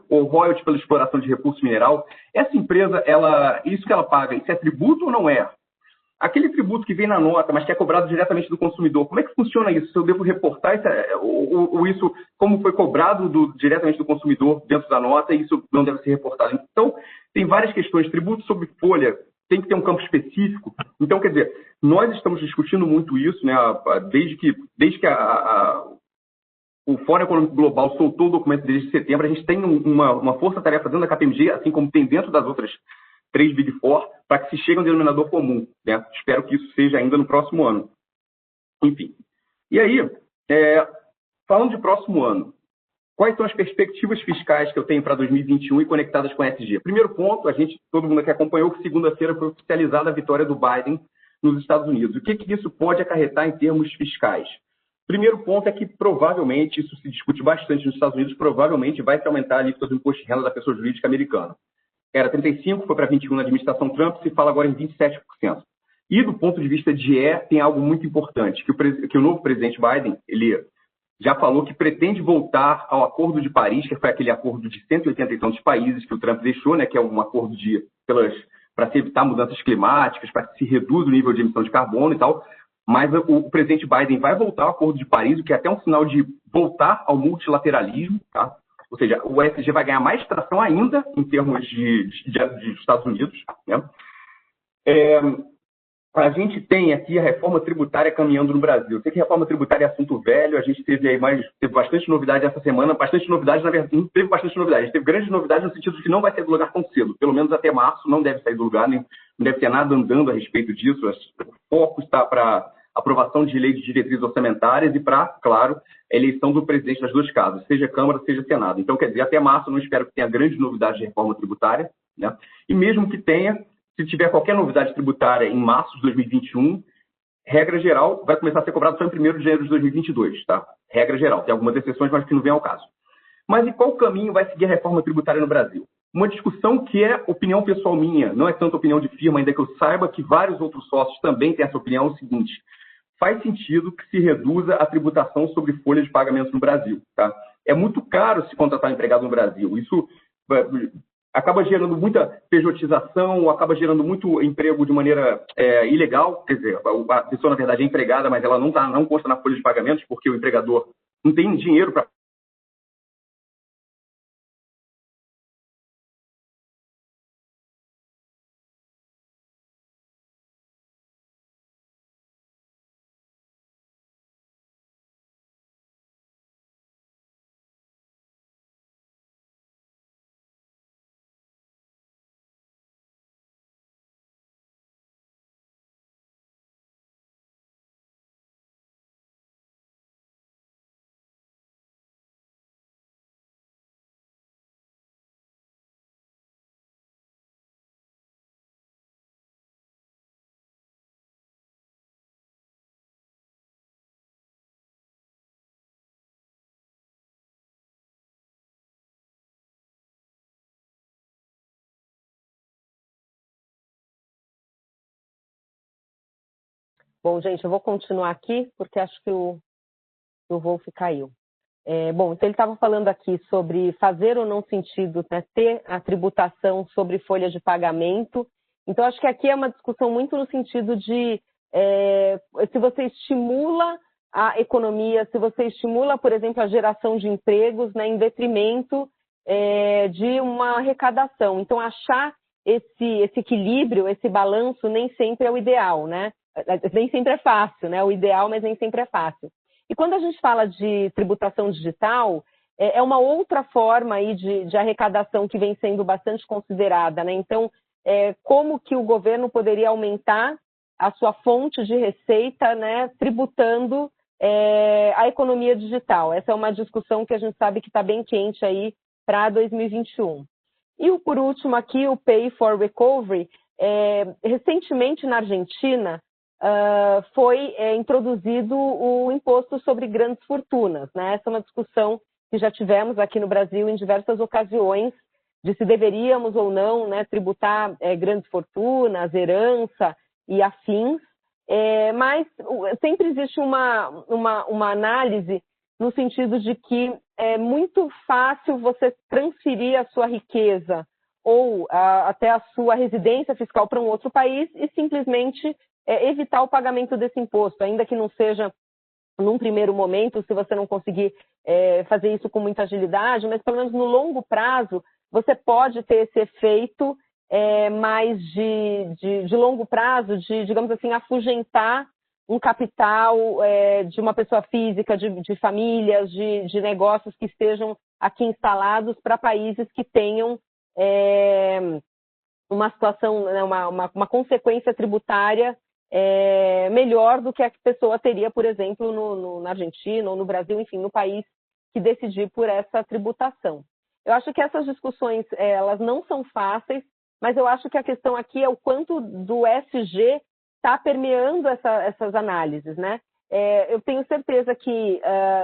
C: ou royalty pela exploração de recurso mineral, essa empresa, isso que ela paga, isso é tributo ou não é? Aquele tributo que vem na nota, mas que é cobrado diretamente do consumidor, como é que funciona isso? Se eu devo reportar isso como foi cobrado diretamente do consumidor dentro da nota, e isso não deve ser reportado. Então, tem várias questões. Tributo sobre folha, tem que ter um campo específico. Então, quer dizer, nós estamos discutindo muito isso, né, desde que o Fórum Econômico Global soltou o documento desde setembro. A gente tem uma força-tarefa dentro da KPMG, assim como tem dentro das outras 3 Big Four, para que se chegue a um denominador comum, né? Espero que isso seja ainda no próximo ano. Enfim. E aí, falando de próximo ano, quais são as perspectivas fiscais que eu tenho para 2021 e conectadas com a ESG? Primeiro ponto, todo mundo aqui acompanhou que segunda-feira foi oficializada a vitória do Biden nos Estados Unidos. O que isso pode acarretar em termos fiscais? Primeiro ponto é que provavelmente, isso se discute bastante nos Estados Unidos, provavelmente vai se aumentar a alíquota do imposto de renda da pessoa jurídica americana. Era 35%, foi para 21% na administração Trump, se fala agora em 27%. E do ponto de vista de tem algo muito importante, que o novo presidente Biden, ele já falou que pretende voltar ao Acordo de Paris, que foi aquele acordo de 180 e tantos países que o Trump deixou, né, que é um acordo para se evitar mudanças climáticas, para que se reduza o nível de emissão de carbono e tal. Mas o presidente Biden vai voltar ao Acordo de Paris, o que é até um sinal de voltar ao multilateralismo, tá? Ou seja, o ESG vai ganhar mais tração ainda em termos de Estados Unidos, né? A gente tem aqui a reforma tributária caminhando no Brasil. Eu sei que reforma tributária é assunto velho, a gente teve bastante novidade essa semana, bastante novidade, na verdade, não teve bastante novidade, a gente teve grandes novidades no sentido de que não vai sair do lugar tão cedo, pelo menos até março não deve sair do lugar, nem, não deve ter nada andando a respeito disso. O foco está para aprovação de lei de diretrizes orçamentárias e para, claro, a eleição do presidente das duas casas, seja Câmara, seja Senado. Então, quer dizer, até março eu não espero que tenha grandes novidades de reforma tributária, né? E mesmo que tenha, se tiver qualquer novidade tributária em março de 2021, regra geral, vai começar a ser cobrado só em 1º de janeiro de 2022, tá? Regra geral. Tem algumas exceções, mas que não vem ao caso. Mas em qual caminho vai seguir a reforma tributária no Brasil? Uma discussão que é opinião pessoal minha, não é tanto opinião de firma, ainda que eu saiba que vários outros sócios também têm essa opinião, é o seguinte: faz sentido que se reduza a tributação sobre folha de pagamento no Brasil, tá? É muito caro se contratar um empregado no Brasil. Isso acaba gerando muita pejotização, acaba gerando muito emprego de maneira ilegal. Quer dizer, a pessoa, na verdade, é empregada, mas ela não consta na folha de pagamentos porque o empregador não tem dinheiro para...
B: Bom, gente, eu vou continuar aqui, porque acho que o Wolf caiu. Bom, então ele estava falando aqui sobre fazer ou não sentido, né, ter a tributação sobre folha de pagamento. Então, acho que aqui é uma discussão muito no sentido de se você estimula a economia, se você estimula, por exemplo, a geração de empregos, né, em detrimento de uma arrecadação. Então, achar esse equilíbrio, esse balanço, nem sempre é o ideal, né? Nem sempre é fácil, né? O ideal, mas nem sempre é fácil. E quando a gente fala de tributação digital, é uma outra forma aí de arrecadação que vem sendo bastante considerada, né? Então, como que o governo poderia aumentar a sua fonte de receita, né, tributando a economia digital? Essa é uma discussão que a gente sabe que está bem quente aí para 2021. E, por último, aqui, o Pay for Recovery. Recentemente, na Argentina, foi introduzido o imposto sobre grandes fortunas, né? Essa é uma discussão que já tivemos aqui no Brasil em diversas ocasiões, de se deveríamos ou não, né, tributar grandes fortunas, herança e afins, mas sempre existe uma análise no sentido de que é muito fácil você transferir a sua riqueza ou até a sua residência fiscal para um outro país e simplesmente evitar o pagamento desse imposto, ainda que não seja num primeiro momento, se você não conseguir fazer isso com muita agilidade, mas pelo menos no longo prazo, você pode ter esse efeito mais de longo prazo, de, digamos assim, afugentar um capital de uma pessoa física, de famílias, de negócios que estejam aqui instalados para países que tenham uma situação, né, uma consequência tributária melhor do que a pessoa teria, por exemplo, na Argentina ou no Brasil, enfim, no país que decidir por essa tributação. Eu acho que essas discussões, elas não são fáceis, mas eu acho que a questão aqui é o quanto do ESG está permeando essas análises, né? Eu tenho certeza que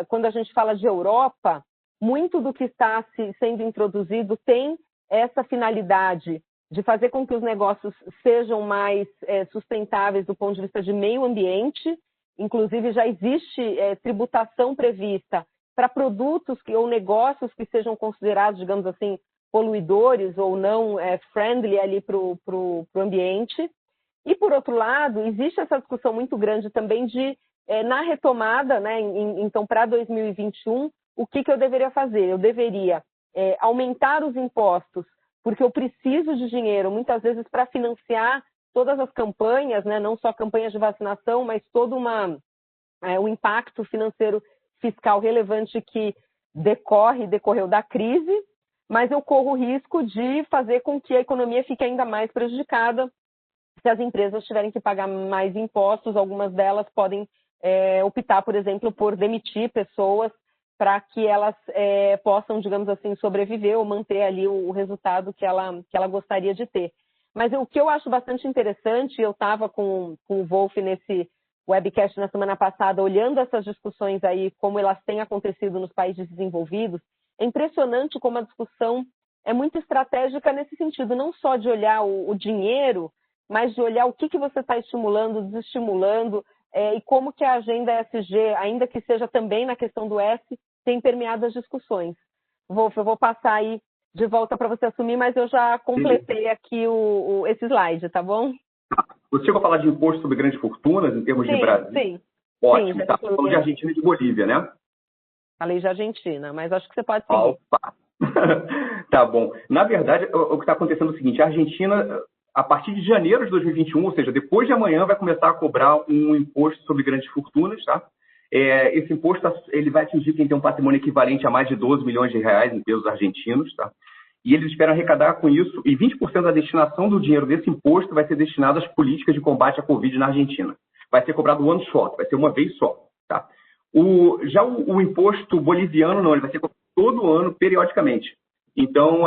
B: quando a gente fala de Europa, muito do que está sendo introduzido tem essa finalidade de fazer com que os negócios sejam mais sustentáveis do ponto de vista de meio ambiente. Inclusive, já existe tributação prevista para produtos ou negócios que sejam considerados, digamos assim, poluidores ou não friendly ali para o ambiente. E, por outro lado, existe essa discussão muito grande também de, na retomada, né, então, para 2021, o que eu deveria fazer? Eu deveria aumentar os impostos, porque eu preciso de dinheiro, muitas vezes, para financiar todas as campanhas, né, não só campanhas de vacinação, mas todo um impacto financeiro fiscal relevante que decorreu da crise, mas eu corro o risco de fazer com que a economia fique ainda mais prejudicada se as empresas tiverem que pagar mais impostos. Algumas delas podem optar, por exemplo, por demitir pessoas para que elas possam, digamos assim, sobreviver ou manter ali o resultado que ela gostaria de ter. Mas o que eu acho bastante interessante, eu estava com o Wolf nesse webcast na semana passada, olhando essas discussões aí, como elas têm acontecido nos países desenvolvidos, é impressionante como a discussão é muito estratégica nesse sentido, não só de olhar o dinheiro, mas de olhar o que você está estimulando, desestimulando, e como que a agenda ESG, ainda que seja também na questão do S, tem permeado as discussões. Wolf, eu vou passar aí de volta para você assumir, mas eu já completei aqui esse slide, tá bom?
C: Você chegou a falar de imposto sobre grandes fortunas em termos de Brasil?
B: Sim.
C: Ótimo,
B: sim,
C: tá. Falando de Argentina e de Bolívia, né?
B: Falei de Argentina, mas acho que você pode seguir.
C: Opa. Tá bom. Na verdade, o que está acontecendo é o seguinte, a Argentina, a partir de janeiro de 2021, ou seja, depois de amanhã, vai começar a cobrar um imposto sobre grandes fortunas, tá? Esse imposto ele vai atingir quem tem um patrimônio equivalente a mais de 12 milhões de reais em pesos argentinos, tá? E eles esperam arrecadar com isso, e 20% da destinação do dinheiro desse imposto vai ser destinado às políticas de combate à Covid na Argentina. Vai ser cobrado one shot, vai ser uma vez só, tá? Já o imposto boliviano, não, ele vai ser cobrado todo ano, periodicamente. Então,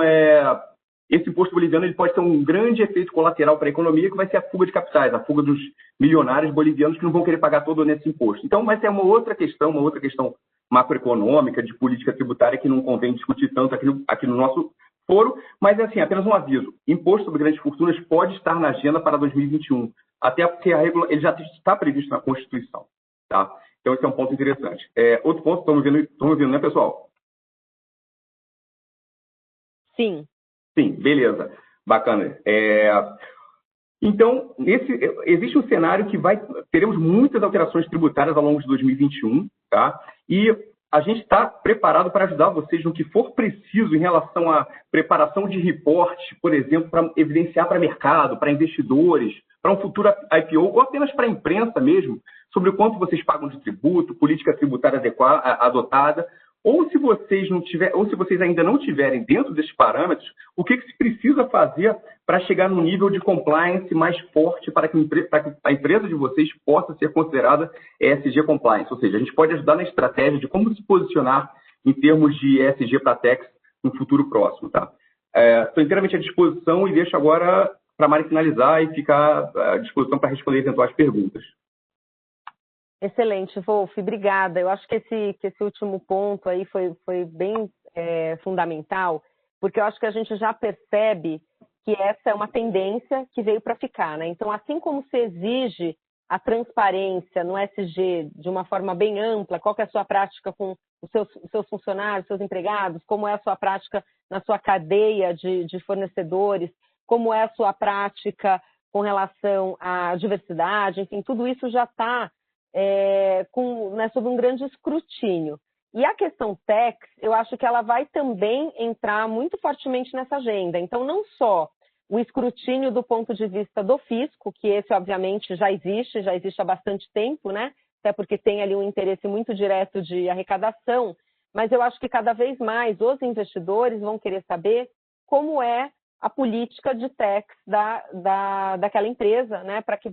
C: esse imposto boliviano ele pode ter um grande efeito colateral para a economia, que vai ser a fuga de capitais, a fuga dos milionários bolivianos que não vão querer pagar todo nesse imposto. Então, vai ser uma outra questão macroeconômica, de política tributária, que não convém discutir tanto aqui no nosso foro, mas assim, apenas um aviso. Imposto sobre grandes fortunas pode estar na agenda para 2021, até porque ele já está previsto na Constituição. Tá? Então, esse é um ponto interessante. Outro ponto, estão me ouvindo, né, pessoal?
B: Sim.
C: Sim, beleza. Bacana. Então, existe um cenário que teremos muitas alterações tributárias ao longo de 2021, tá? E a gente está preparado para ajudar vocês no que for preciso em relação à preparação de reporte, por exemplo, para evidenciar para mercado, para investidores, para um futuro IPO, ou apenas para a imprensa mesmo, sobre o quanto vocês pagam de tributo, política tributária adotada, ou se vocês ainda não tiverem dentro desses parâmetros, o que se precisa fazer para chegar num nível de compliance mais forte para que a empresa de vocês possa ser considerada ESG compliance. Ou seja, a gente pode ajudar na estratégia de como se posicionar em termos de ESG para techs no futuro próximo. Tá? Estou inteiramente à disposição e deixo agora para a Mari finalizar e ficar à disposição para responder eventuais perguntas.
B: Excelente, Wolf, obrigada. Eu acho que esse último ponto aí foi bem fundamental, porque eu acho que a gente já percebe que essa é uma tendência que veio para ficar, né? Então, assim como se exige a transparência no SG de uma forma bem ampla, qual que é a sua prática com os seus funcionários, seus empregados, como é a sua prática na sua cadeia de fornecedores, como é a sua prática com relação à diversidade, enfim, tudo isso já está sob um grande escrutínio. E a questão tax, eu acho que ela vai também entrar muito fortemente nessa agenda. Então, não só o escrutínio do ponto de vista do fisco, que esse, obviamente, já existe há bastante tempo, né? Até porque tem ali um interesse muito direto de arrecadação, mas eu acho que cada vez mais os investidores vão querer saber como é a política de tax daquela empresa, né? Para que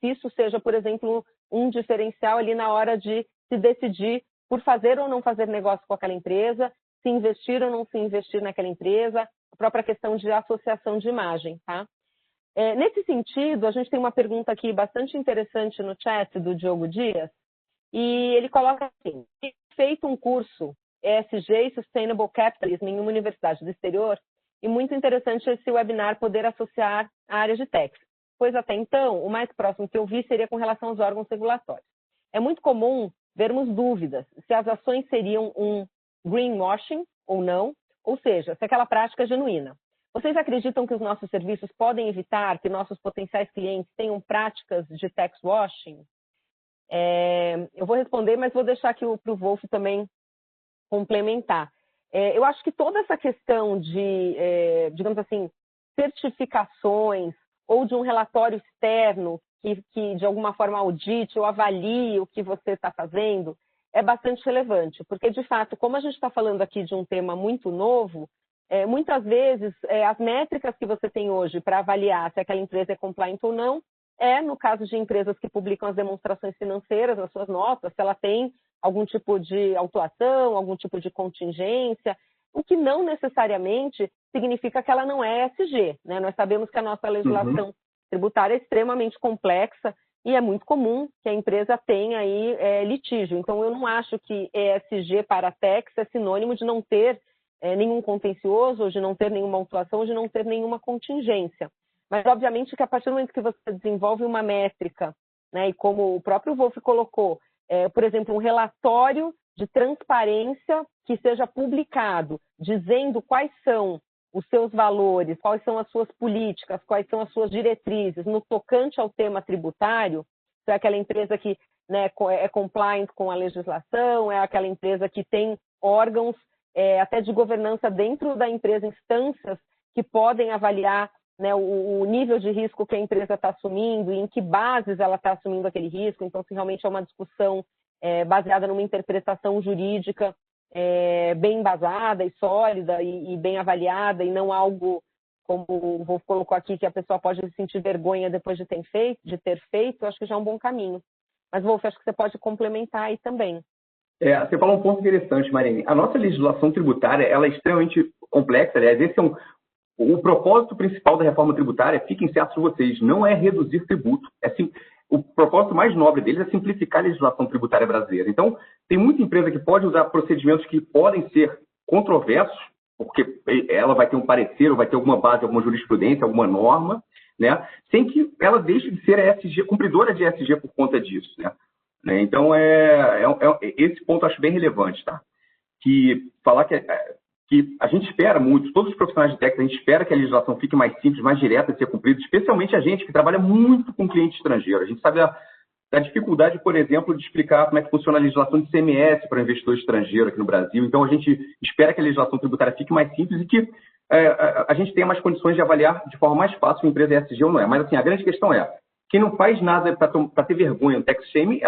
B: isso seja, por exemplo, um diferencial ali na hora de se decidir por fazer ou não fazer negócio com aquela empresa, se investir ou não se investir naquela empresa, a própria questão de associação de imagem, tá? Nesse sentido, a gente tem uma pergunta aqui bastante interessante no chat do Diogo Dias, e ele coloca assim: feito um curso ESG e Sustainable Capitalism em uma universidade do exterior, e muito interessante esse webinar poder associar a área de tax, pois até então, o mais próximo que eu vi seria com relação aos órgãos regulatórios. É muito comum vermos dúvidas se as ações seriam um greenwashing ou não, ou seja, se aquela prática é genuína. Vocês acreditam que os nossos serviços podem evitar que nossos potenciais clientes tenham práticas de tax washing? Eu vou responder, mas vou deixar aqui para o Wolf também complementar. Eu acho que toda essa questão de, digamos assim, certificações ou de um relatório externo que de alguma forma audite ou avalie o que você está fazendo é bastante relevante, porque, de fato, como a gente está falando aqui de um tema muito novo, muitas vezes as métricas que você tem hoje para avaliar se aquela empresa é compliant ou não no caso de empresas que publicam as demonstrações financeiras, as suas notas, se ela tem algum tipo de autuação, algum tipo de contingência, o que não necessariamente significa que ela não é ESG, né? Nós sabemos que a nossa legislação tributária é extremamente complexa e é muito comum que a empresa tenha aí litígio. Então, eu não acho que ESG para a tax é sinônimo de não ter nenhum contencioso, ou de não ter nenhuma autuação, ou de não ter nenhuma contingência. Mas, obviamente, que a partir do momento que você desenvolve uma métrica, né, e como o próprio Wolf colocou, por exemplo, um relatório de transparência que seja publicado, dizendo quais são os seus valores, quais são as suas políticas, quais são as suas diretrizes no tocante ao tema tributário, se é aquela empresa que, né, é compliant com a legislação, é aquela empresa que tem órgãos até de governança dentro da empresa, instâncias que podem avaliar, né, o nível de risco que a empresa está assumindo e em que bases ela está assumindo aquele risco. Então, se realmente é uma discussão baseada numa interpretação jurídica bem embasada e sólida e bem avaliada, e não algo, como o Wolf colocou aqui, que a pessoa pode sentir vergonha depois de ter feito, eu acho que já é um bom caminho. Mas, Wolf, acho que você pode complementar aí também.
C: Você falou um ponto interessante, Marine. A nossa legislação tributária ela é extremamente complexa. Aliás, esse é o propósito principal da reforma tributária, fiquem certos de vocês, não é reduzir tributo. O propósito mais nobre deles é simplificar a legislação tributária brasileira. Então, tem muita empresa que pode usar procedimentos que podem ser controversos, porque ela vai ter um parecer, ou vai ter alguma base, alguma jurisprudência, alguma norma, né, sem que ela deixe de ser ESG, cumpridora de ESG por conta disso, né? Então, esse ponto eu acho bem relevante, tá? Que falar que a gente espera muito, todos os profissionais de tax, a gente espera que a legislação fique mais simples, mais direta de ser cumprida, especialmente a gente que trabalha muito com cliente estrangeiro. A gente sabe da dificuldade, por exemplo, de explicar como é que funciona a legislação de CMS para investidor estrangeiro aqui no Brasil. Então, a gente espera que a legislação tributária fique mais simples e que a gente tenha mais condições de avaliar de forma mais fácil se a empresa é ESG ou não é. Mas, assim, a grande questão é, quem não faz nada para ter vergonha no tax shame,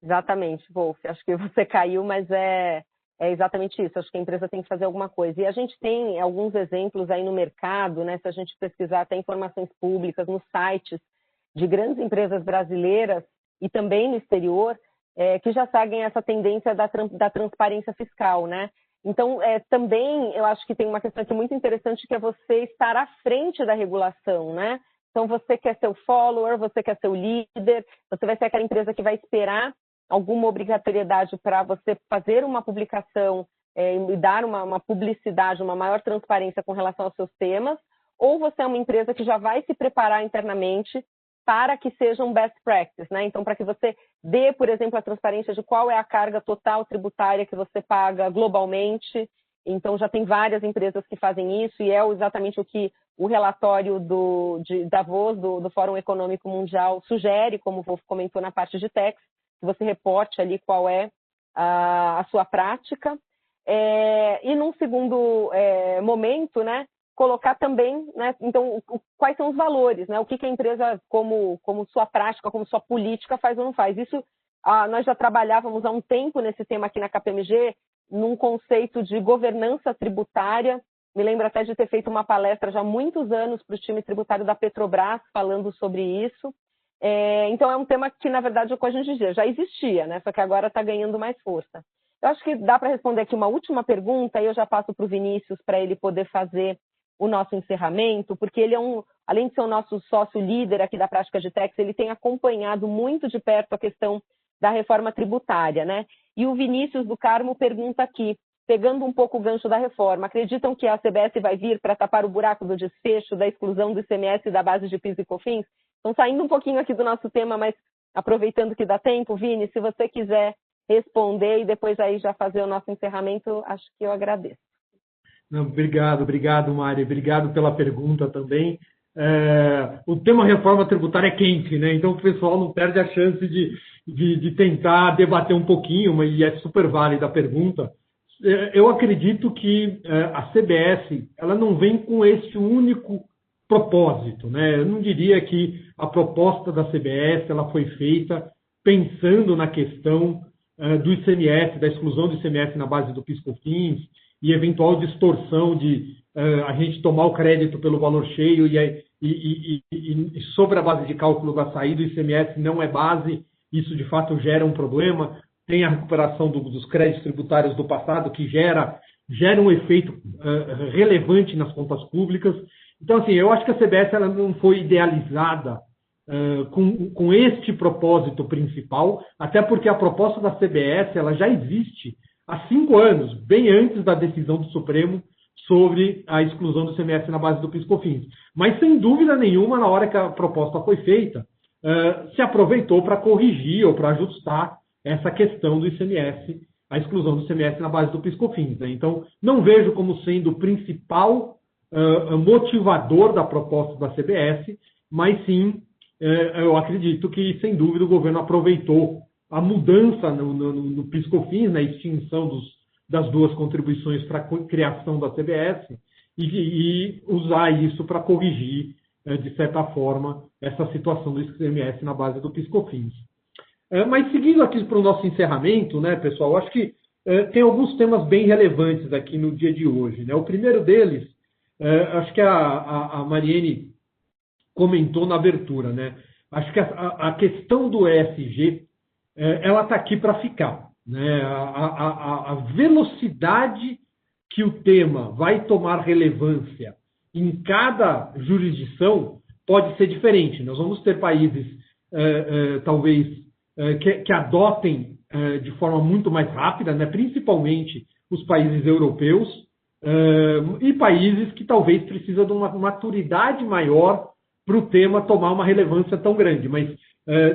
B: Exatamente, Wolf. Acho que você caiu, mas é exatamente isso. Acho que a empresa tem que fazer alguma coisa. E a gente tem alguns exemplos aí no mercado, né? Se a gente pesquisar até informações públicas nos sites de grandes empresas brasileiras e também no exterior, que já seguem essa tendência da transparência fiscal, né? Então, também eu acho que tem uma questão aqui muito interessante, que é você estar à frente da regulação, né? Então, você quer ser o follower, você quer ser o líder, você vai ser aquela empresa que vai esperar alguma obrigatoriedade para você fazer uma publicação e dar uma publicidade, uma maior transparência com relação aos seus temas, ou você é uma empresa que já vai se preparar internamente para que seja um best practice, né? Então, para que você dê, por exemplo, a transparência de qual é a carga total tributária que você paga globalmente. Então, já tem várias empresas que fazem isso, e é exatamente o que o relatório de Davos, do Fórum Econômico Mundial, sugere, como o Wolf comentou na parte de tax, que você reporte ali qual é a sua prática. E num segundo momento, né, colocar também, né, então, quais são os valores, né, o que a empresa, como sua prática, como sua política faz ou não faz. Isso, nós já trabalhávamos há um tempo nesse tema aqui na KPMG, num conceito de governança tributária. Me lembro até de ter feito uma palestra já há muitos anos para o time tributário da Petrobras, falando sobre isso. Então, é um tema que, na verdade, hoje em dia já existia, né, só que agora está ganhando mais força. Eu acho que dá para responder aqui uma última pergunta, e eu já passo para o Vinícius para ele poder fazer o nosso encerramento, porque ele além de ser o nosso sócio líder aqui da prática de tax, ele tem acompanhado muito de perto a questão da reforma tributária, né? E o Vinícius do Carmo pergunta aqui, pegando um pouco o gancho da reforma, acreditam que a CBS vai vir para tapar o buraco do desfecho da exclusão do ICMS da base de PIS e COFINS? Então, saindo um pouquinho aqui do nosso tema, mas aproveitando que dá tempo, Vini, se você quiser responder e depois aí já fazer o nosso encerramento, acho que eu agradeço.
A: Não, obrigado, Mari. Obrigado pela pergunta também. O tema reforma tributária é quente, né? Então o pessoal não perde a chance de tentar debater um pouquinho, e é super válida a pergunta. Eu acredito que a CBS ela não vem com esse único propósito, né? Eu não diria que a proposta da CBS ela foi feita pensando na questão do ICMS, da exclusão do ICMS na base do PIS/COFINS e eventual distorção de a gente tomar o crédito pelo valor cheio e sobre a base de cálculo da saída, o ICMS não é base, isso de fato gera um problema. Tem a recuperação dos créditos tributários do passado, que gera um efeito relevante nas contas públicas. Então, assim, eu acho que a CBS ela não foi idealizada com este propósito principal, até porque a proposta da CBS ela já existe há 5 anos, bem antes da decisão do Supremo sobre a exclusão do ICMS na base do PIS/COFINS. Mas, sem dúvida nenhuma, na hora que a proposta foi feita, se aproveitou para corrigir ou para ajustar essa questão do ICMS, a exclusão do ICMS na base do PIS/COFINS, né? Então, não vejo como sendo o principal motivador da proposta da CBS, mas sim, eu acredito que, sem dúvida, o governo aproveitou a mudança no PIS/COFINS, na extinção das duas contribuições para a criação da CBS e usar isso para corrigir, de certa forma, essa situação do ICMS na base do PIS/COFINS. Mas seguindo aqui para o nosso encerramento, né, pessoal, acho que tem alguns temas bem relevantes aqui no dia de hoje, né? O primeiro deles, acho que a Mariene comentou na abertura, né? Acho que a questão do ESG, ela está aqui para ficar, né? A velocidade que o tema vai tomar relevância em cada jurisdição pode ser diferente. Nós vamos ter países, talvez, que adotem de forma muito mais rápida, né? Principalmente os países europeus, e países que talvez precisam de uma maturidade maior para o tema tomar uma relevância tão grande. Mas,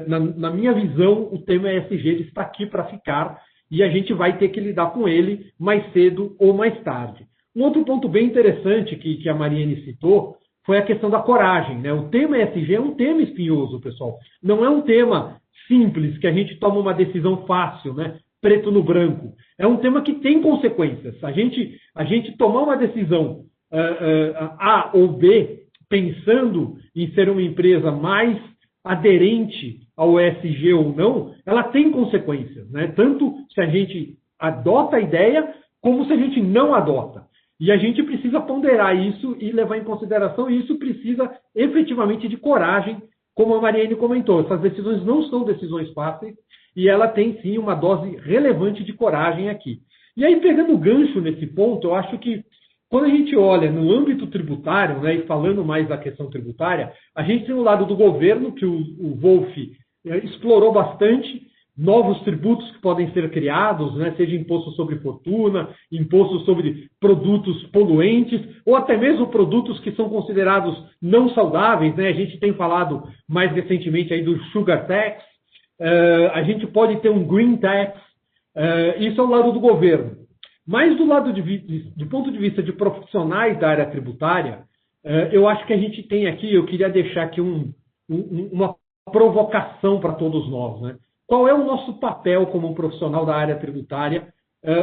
A: na minha visão, o tema ESG está aqui para ficar e a gente vai ter que lidar com ele mais cedo ou mais tarde. Um outro ponto bem interessante que a Mariene citou foi a questão da coragem, né? O tema ESG é um tema espinhoso, pessoal. Não é um tema simples, que a gente toma uma decisão fácil, né? Preto no branco. É um tema que tem consequências. A gente tomar uma decisão A ou B, pensando em ser uma empresa mais aderente ao ESG ou não, ela tem consequências, né? Tanto se a gente adota a ideia, como se a gente não adota. E a gente precisa ponderar isso e levar em consideração, e isso precisa efetivamente de coragem, como a Mariene comentou. Essas decisões não são decisões fáceis e ela tem sim uma dose relevante de coragem aqui. E aí, pegando o gancho nesse ponto, eu acho que quando a gente olha no âmbito tributário, né, e falando mais da questão tributária, a gente tem o lado do governo, que o Wolf explorou bastante, novos tributos que podem ser criados, né, seja imposto sobre fortuna, imposto sobre produtos poluentes, ou até mesmo produtos que são considerados não saudáveis, né? A gente tem falado mais recentemente aí do Sugar Tax, a gente pode ter um Green Tax, isso é o lado do governo. Mas do lado do ponto de vista de profissionais da área tributária, eu acho que a gente tem aqui, eu queria deixar aqui uma provocação para todos nós, né? qual é o nosso papel como um profissional da área tributária,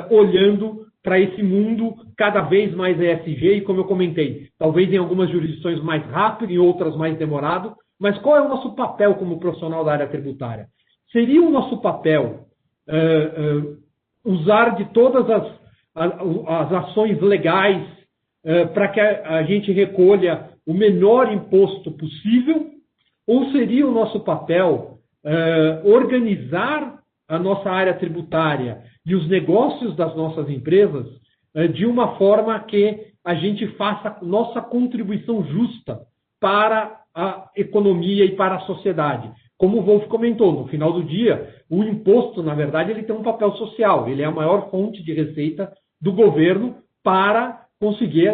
A: olhando para esse mundo cada vez mais ESG, e como eu comentei, talvez em algumas jurisdições mais rápido, em outras mais demorado, mas qual é o nosso papel como profissional da área tributária? Seria o nosso papel usar de todas as ações legais para que a gente recolha o menor imposto possível? Ou seria o nosso papel organizar a nossa área tributária e os negócios das nossas empresas de uma forma que a gente faça nossa contribuição justa para a economia e para a sociedade? Como o Wolf comentou, no final do dia, o imposto, na verdade, ele tem um papel social. Ele é a maior fonte de receita do governo para conseguir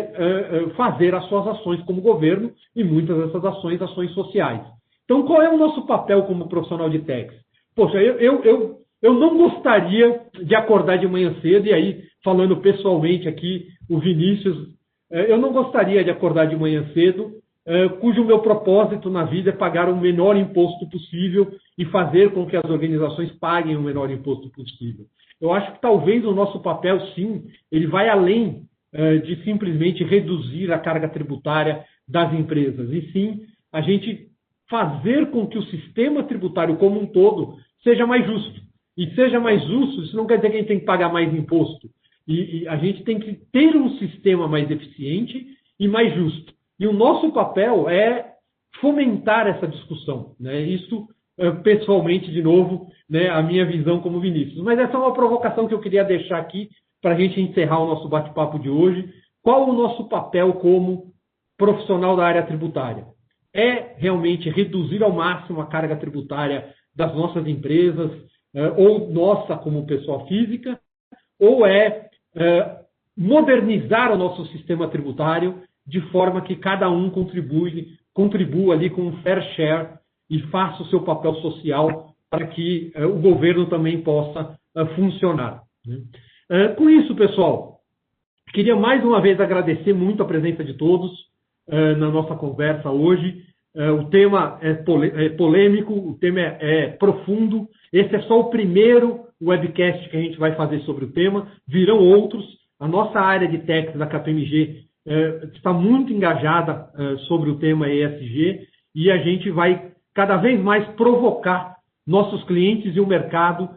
A: fazer as suas ações como governo, e muitas dessas ações sociais. Então, qual é o nosso papel como profissional de tax? Poxa, eu não gostaria de acordar de manhã cedo, e aí, falando pessoalmente aqui, o Vinícius, eu não gostaria de acordar de manhã cedo, cujo meu propósito na vida é pagar o menor imposto possível e fazer com que as organizações paguem o menor imposto possível. Eu acho que talvez o nosso papel, sim, ele vai além de simplesmente reduzir a carga tributária das empresas, e sim a gente fazer com que o sistema tributário como um todo seja mais justo. E seja mais justo, isso não quer dizer que a gente tem que pagar mais imposto. E a gente tem que ter um sistema mais eficiente e mais justo. E o nosso papel é fomentar essa discussão, né? Isso, pessoalmente, de novo, né, a minha visão como Vinícius. Mas essa é uma provocação que eu queria deixar aqui para a gente encerrar o nosso bate-papo de hoje. Qual o nosso papel como profissional da área tributária? É realmente reduzir ao máximo a carga tributária das nossas empresas, ou nossa como pessoa física, ou modernizar o nosso sistema tributário de forma que cada um contribua ali com um fair share e faça o seu papel social para que o governo também possa funcionar, né? Com isso, pessoal, queria mais uma vez agradecer muito a presença de todos na nossa conversa hoje. O tema é polêmico, o tema é profundo. Esse é só o primeiro webcast que a gente vai fazer sobre o tema. Virão outros. A nossa área de tax da KPMG está muito engajada sobre o tema ESG, e a gente vai cada vez mais provocar nossos clientes e o mercado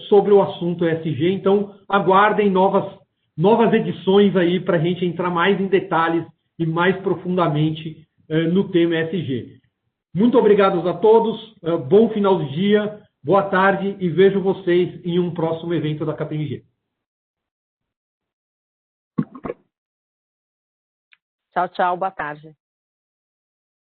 A: sobre o assunto ESG. Então, aguardem novas edições aí para a gente entrar mais em detalhes e mais profundamente no tema ESG. Muito obrigado a todos, bom final de dia, boa tarde, e vejo vocês em um próximo evento da KPMG.
B: Tchau, tchau, boa tarde.